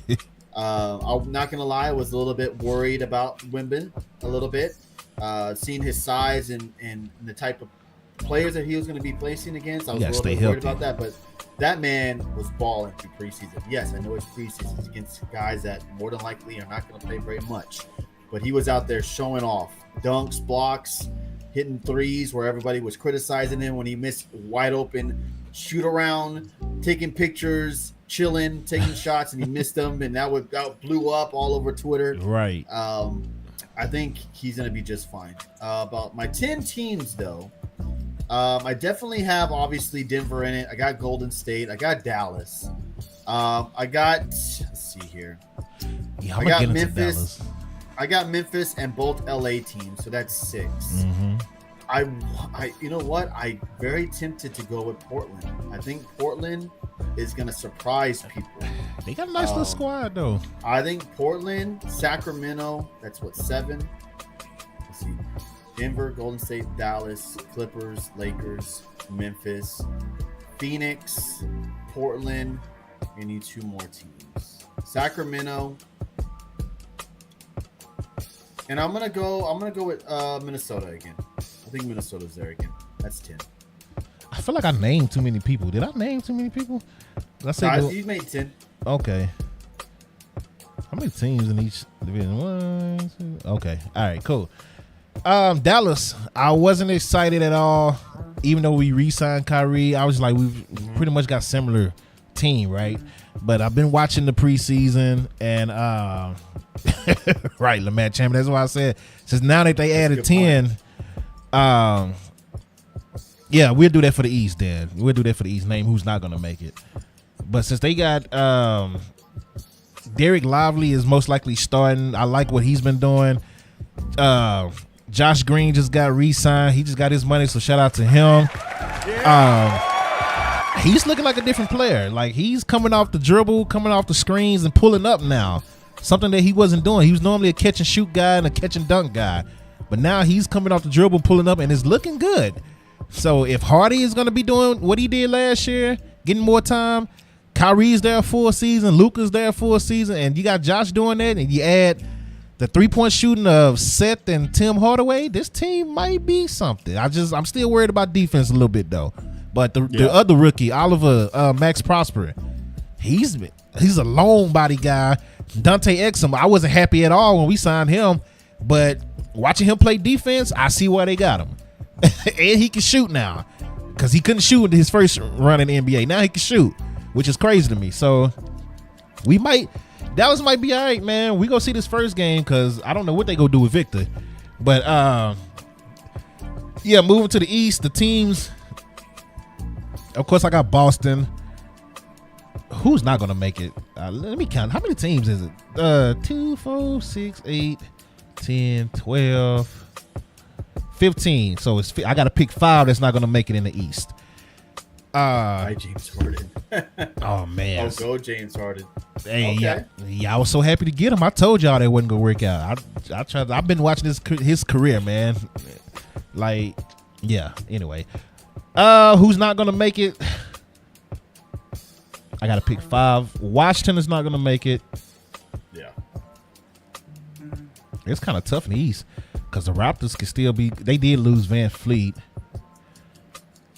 I'm not going to lie. I was a little bit worried about Wemby a little bit. Seeing his size and the type of players that he was going to be placing against, I was a little bit worried about that, but that man was balling through preseason. Yes, I know it's preseason. It's against guys that more than likely are not going to play very much, but he was out there showing off dunks, blocks, hitting threes where everybody was criticizing him when he missed wide open shoot around, taking pictures, chilling, taking shots, and he missed them, and that blew up all over Twitter. Right. I think he's going to be just fine. About my 10 teams, though, I definitely have, obviously, Denver in it. I got Golden State. I got Dallas. I got, let's see here. Yeah, I got Memphis. I got Memphis and both LA teams, so that's 6. Mm-hmm. I you know what? I'm very tempted to go with Portland. I think Portland is going to surprise people. They got a nice little squad, though. I think Portland, Sacramento, that's what, 7? Let's see. Denver, Golden State, Dallas, Clippers, Lakers, Memphis, Phoenix, Portland. I need 2 more teams. Sacramento. And I'm gonna go with Minnesota again. I think Minnesota's there again. That's 10. I feel like I named too many people. Did I name too many people? You made 10. Okay. How many teams in each division? 1, 2. Okay. All right. Cool. Dallas. I wasn't excited at all, even though we re-signed Kyrie. I was like, we've pretty much got similar team, right? But I've been watching the preseason and right, Lamar Champion. That's why I said since now that they added 10, yeah, we'll do that for the East. Then we'll do that for the East. Name who's not gonna make it. But since they got Derek Lively is most likely starting. I like what he's been doing. Josh Green just got re-signed. He just got his money, so shout out to him. He's looking like a different player. Like he's coming off the dribble, coming off the screens, and pulling up now. Something that he wasn't doing. He was normally a catch and shoot guy and a catch and dunk guy, but now he's coming off the dribble, pulling up, and it's looking good. So if Hardy is going to be doing what he did last year, getting more time, Kyrie's there for a season, Luka's there for a season, and you got Josh doing that, and you add the 3-point shooting of Seth and Tim Hardaway, this team might be something. I'm still worried about defense a little bit though. But the other rookie, Oliver Max Prosper, he's a long body guy. Dante Exum, I wasn't happy at all when we signed him, but watching him play defense, I see why they got him. and he can shoot now because he couldn't shoot his first run in the NBA. Now he can shoot, which is crazy to me. So Dallas might be all right, man. We gonna see this first game because I don't know what they gonna do with Victor, but yeah, moving to the East, the teams. Of course, I got Boston. Who's not gonna make it? Let me count. How many teams is it? 2, 4, 6, 8, 10, 12, 15. So I got to pick 5 that's not gonna make it in the East. Hi, James Harden. Oh man. Oh, go James Harden. Hey, Okay. yeah, I was so happy to get him. I told y'all that wasn't gonna work out. I tried. I've been watching his career, man. Like, yeah. Anyway, who's not gonna make it? I gotta pick 5. Washington is not gonna make it. Yeah. It's kind of tough in the East because the Raptors can still be. They did lose Van Fleet.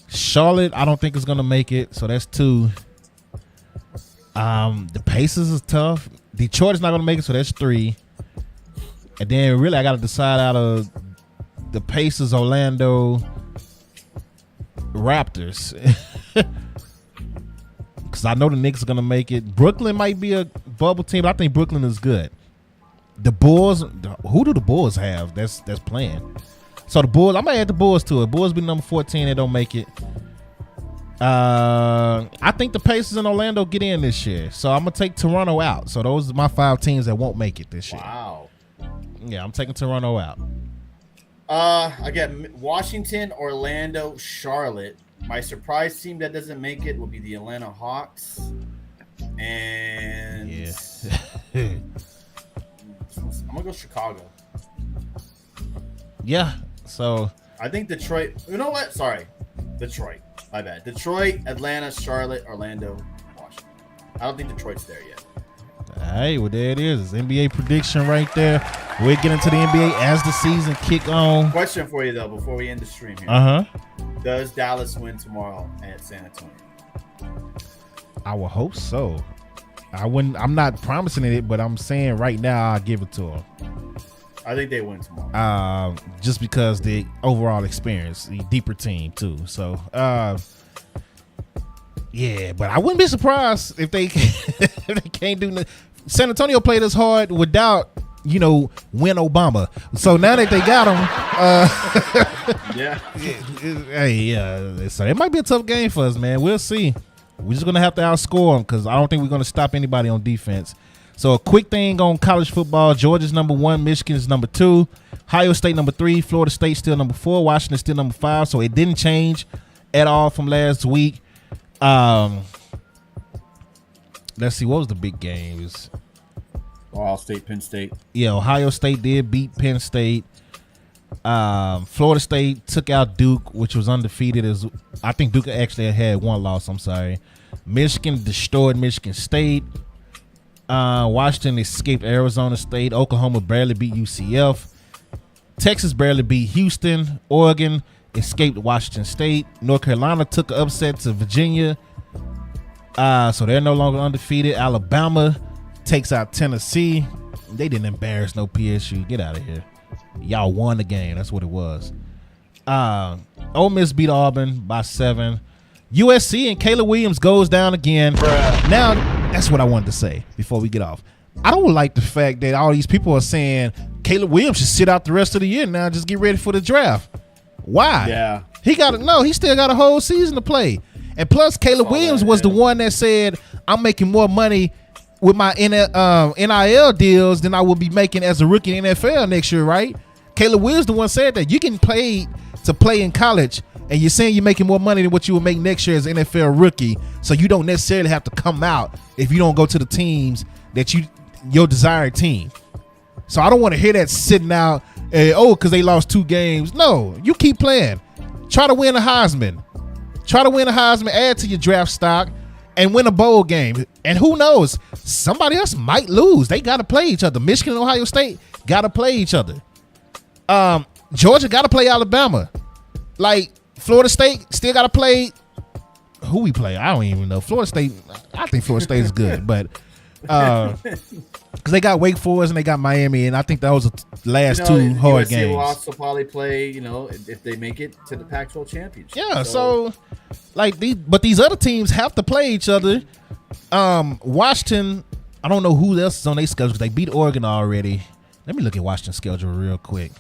Charlotte, I don't think is gonna make it, so that's 2. The Pacers is tough. Detroit is not gonna make it, so that's 3. And then really, I gotta decide out of the Pacers, Orlando, Raptors, because I know the Knicks are gonna make it. Brooklyn might be a bubble team, but I think Brooklyn is good. The Bulls, who do the Bulls have that's playing? So the Bulls, I might add the Bulls to it. Bulls be number 14, they don't make it. I think the Pacers and Orlando get in this year, so I'm gonna take Toronto out. So those are my 5 teams that won't make it this year. Wow. Yeah, I'm taking Toronto out. I got Washington, Orlando, Charlotte. My surprise team that doesn't make it will be the Atlanta Hawks. And Yeah. I'm gonna go Chicago. Yeah. So I think Detroit. You know what? Sorry, Detroit. My bad. Detroit, Atlanta, Charlotte, Orlando, Washington. I don't think Detroit's there yet. Hey, well, there it is. NBA prediction right there. We'll get into the NBA as the season kick on. Question for you though, before we end the stream here. Does Dallas win tomorrow at San Antonio? I will hope so. I'm not promising it, but I'm saying right now I'll give it to them. I think they win tomorrow. Just because the overall experience, the deeper team too. So, yeah, but I wouldn't be surprised if they if they can't do. San Antonio played us hard without, win Obama. So now that they got him, Yeah. hey, so it might be a tough game for us, man. We'll see. We're just gonna have to outscore them because I don't think we're gonna stop anybody on defense. So a quick thing on college football: Georgia's number 1, Michigan's number 2, Ohio State number 3, Florida State still number 4, Washington still number 5. So it didn't change at all from last week. Let's see, what was the big games? Ohio State, Penn State. Yeah, Ohio State did beat Penn State. Florida State took out Duke, which was undefeated. I think Duke actually had 1 loss. I'm sorry. Michigan destroyed Michigan State. Washington escaped Arizona State. Oklahoma barely beat UCF. Texas barely beat Houston. Oregon escaped Washington State. North Carolina took an upset to Virginia. So they're no longer undefeated. Alabama takes out Tennessee. They didn't embarrass no PSU. Get out of here. Y'all won the game. That's what it was. Ole Miss beat Auburn by 7. USC and Caleb Williams goes down again. Bruh. Now, that's what I wanted to say before we get off. I don't like the fact that all these people are saying Caleb Williams should sit out the rest of the year now, just get ready for the draft. Why? Yeah. He still got a whole season to play. And plus, Caleb Williams was the one that said, I'm making more money with my NIL deals than I will be making as a rookie in NFL next year, right? Caleb Williams the one said that. You getting paid to play in college, and you're saying you're making more money than what you will make next year as an NFL rookie, so you don't necessarily have to come out if you don't go to the teams that your desired team. So I don't want to hear that sitting out, because they lost 2 games. No, you keep playing. Try to win a Heisman. Add to your draft stock, and win a bowl game. And who knows? Somebody else might lose. They got to play each other. Michigan and Ohio State got to play each other. Georgia got to play Alabama. Like, Florida State still got to play. Who we play? I don't even know. Florida State, I think Florida State is good. But because they got Wake Forest and they got Miami, and I think that was the last You know, two hard USC games. will also probably play, you know, if they make it to the Pac-12 championship. Yeah, so like these other teams have to play each other. Washington, I don't know who else is on their schedule. They beat Oregon already. Let me look at Washington's schedule real quick,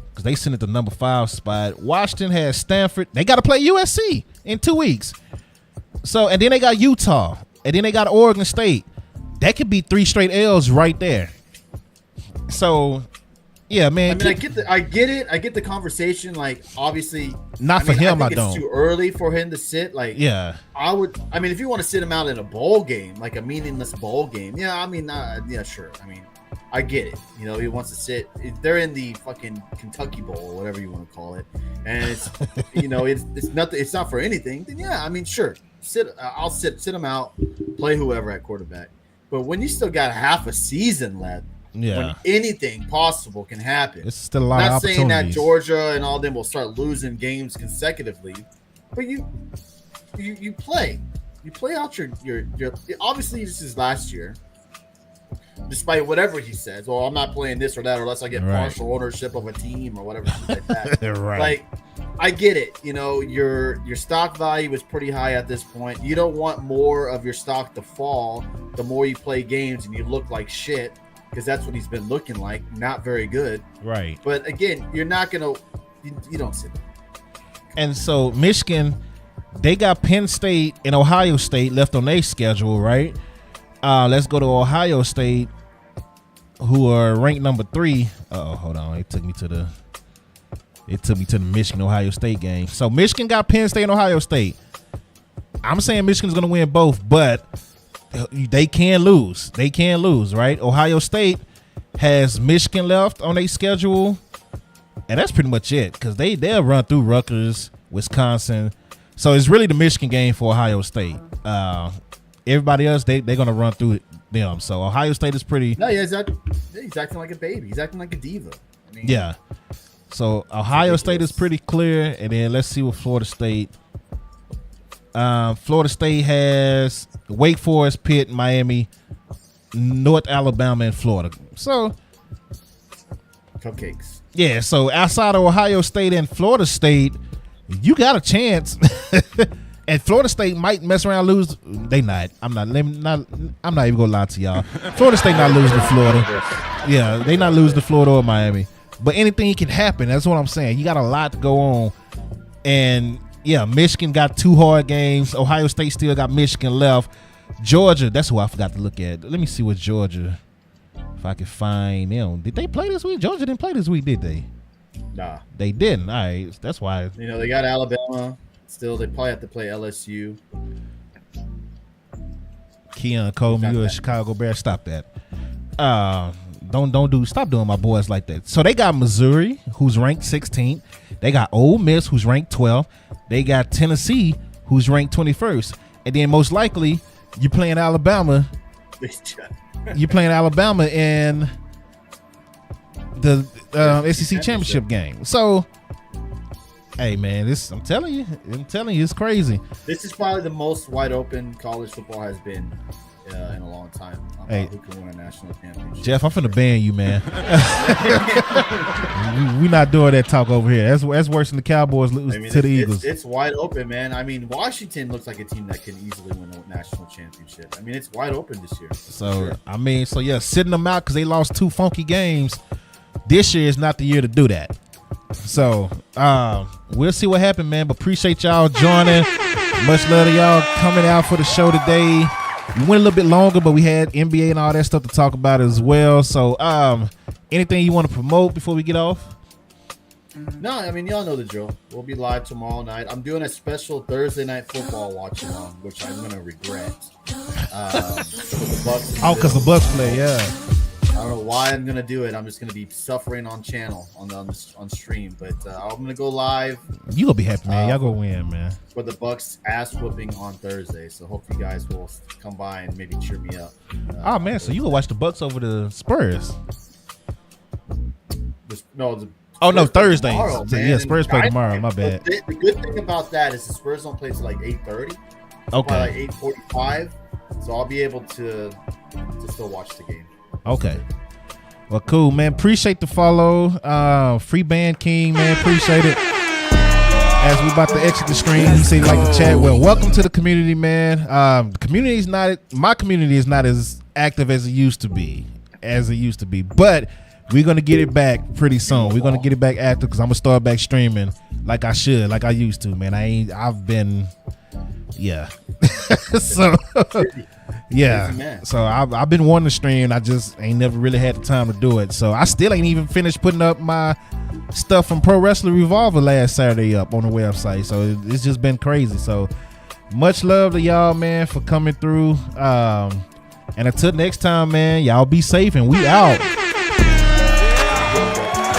because they sent it the number 5 spot. Washington has Stanford. They got to play USC in 2 weeks. So, and then they got Utah, and then they got Oregon State. That could be 3 straight L's right there. So, yeah, man. I mean, I get it. I get the conversation. Like, obviously, Not for him, I I think don't. It's too early for him to sit. Like, Yeah. I mean, if you want to sit him out in a bowl game, like a meaningless bowl game, yeah. I mean, yeah, sure. I mean, I get it. You know, he wants to sit. They're in the fucking Kentucky Bowl or whatever you want to call it, and it's, you know, it's nothing. It's not for anything. Then yeah, I mean, sure. I'll sit him out, play whoever at quarterback. But when you still got half a season left, when anything possible can happen. It's still a lot of Not opportunities. saying that Georgia and all them will start losing games consecutively, but you play. You play out your obviously this is last year. Despite whatever he says, well, I'm not playing this or that unless I get partial ownership of a team or whatever like that. Right. Like, I get it. You know, your stock value is pretty high at this point. You don't want more of your stock to fall the more you play games and you look like shit, because that's what he's been looking like. Not very good. Right. But again, you're not gonna. You don't sit there. And so Michigan, they got Penn State and Ohio State left on their schedule, right? Let's go to Ohio State, who are ranked number 3. Oh, hold on. It took me to the Michigan Ohio State game. So Michigan got Penn State and Ohio State. I'm saying Michigan's gonna win both, but they can lose. They can lose, right? Ohio State has Michigan left on their schedule, and that's pretty much it, because they'll run through Rutgers, Wisconsin. So it's really the Michigan game for Ohio State. Everybody else, they're gonna run through them. So Ohio State is pretty. No, yeah, he's acting like a baby. He's acting like a diva. I mean, Yeah. So Ohio State is pretty clear, and then let's see what Florida State. Florida State has Wake Forest, Pitt, Miami, North Alabama, and Florida. So cupcakes. yeah, so outside of Ohio State and Florida State, you got a chance. And Florida State might mess around and lose. They not. I'm not even gonna lie to y'all. Florida State not losing to Florida. Yeah, they not losing to Florida or Miami. But anything can happen. That's what I'm saying. You got a lot to go on. And yeah, Michigan got 2 hard games. Ohio State still got Michigan left. Georgia, that's who I forgot to look at. Let me see what Georgia, if I can find them. Did they play this week? Georgia didn't play this week, did they? Nah. They didn't. All right. That's why. You know, they got Alabama. Still, they probably have to play LSU. Keon Coleman, you a Chicago Bear. Stop that. Stop doing my boys like that. So they got Missouri, who's ranked 16th. They got Ole Miss, who's ranked 12th. They got Tennessee, who's ranked 21st. And then most likely, you're playing Alabama. You're playing Alabama in the SEC championship game. So, hey man, I'm telling you, it's crazy. This is probably the most wide open college football has been in a long time. Hey, who can win a national championship? Jeff, I'm finna ban you, man. we not doing that talk over here. That's worse than the Cowboys lose to the Eagles. It's wide open, man. I mean, Washington looks like a team that can easily win a national championship. I mean, it's wide open this year. So sure. I mean, yeah, sitting them out because they lost 2 funky games. This year is not the year to do that. So we'll see what happens, man. But appreciate y'all joining. Much love to y'all coming out for the show today. We went a little bit longer, but we had NBA and all that stuff to talk about as well. So anything you want to promote before we get off? No, I mean, y'all know the drill. We'll be live tomorrow night. I'm doing a special Thursday night football watch along, which I'm going to regret. The Bucks. Oh, because the Bucks play, yeah. I don't know why I'm gonna do it. I'm just gonna be suffering on channel on stream, but I'm gonna go live. You gonna be happy, man. Y'all gonna win, man. For the Bucks ass whooping on Thursday, so hope you guys will come by and maybe cheer me up. Oh man, so you gonna watch the Bucks over the Spurs? Thursday. Tomorrow, yeah, Spurs play tomorrow. My bad. The good thing about that is the Spurs don't play till like 8:30. Okay. Like 8:45. so I'll be able to still watch the game. Okay. Well, cool, man. Appreciate the follow. Free Band King, man. Appreciate it. As we about to exit the stream, you say like the chat. Well, welcome to the community, man. The community is not, my community is not as active as it used to be, but we're gonna get it back pretty soon. We're gonna get it back active because I'm gonna start back streaming like I should, like I used to, man. I've been, yeah. So, yeah. So I've been wanting to stream. I just ain't never really had the time to do it. So I still ain't even finished putting up my stuff from Pro Wrestling Revolver last Saturday up on the website. So it's just been crazy. So much love to y'all, man, for coming through. And until next time, man, y'all be safe and we out.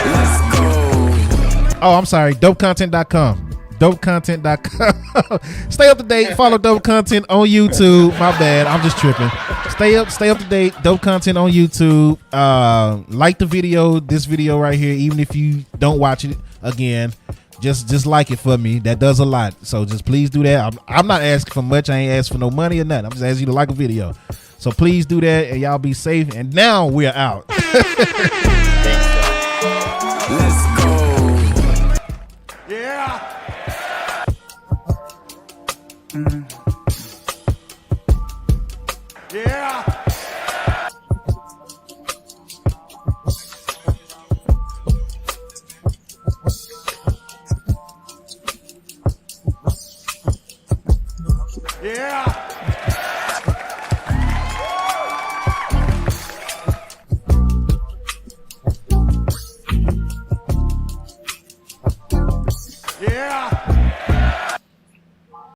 Let's go. Oh, I'm sorry. DopeContent.com. DopeContent.com. Stay up to date. Follow Dope Content on YouTube. My bad. I'm just tripping. Stay up to date. Dope Content on YouTube. Like the video, this video right here. Even if you don't watch it again, just like it for me. That does a lot. So just please do that. I'm not asking for much. I ain't asking for no money or nothing. I'm just asking you to like a video. So please do that, and y'all be safe. And now we're out. Let's go. Yeah. Yeah. Yeah.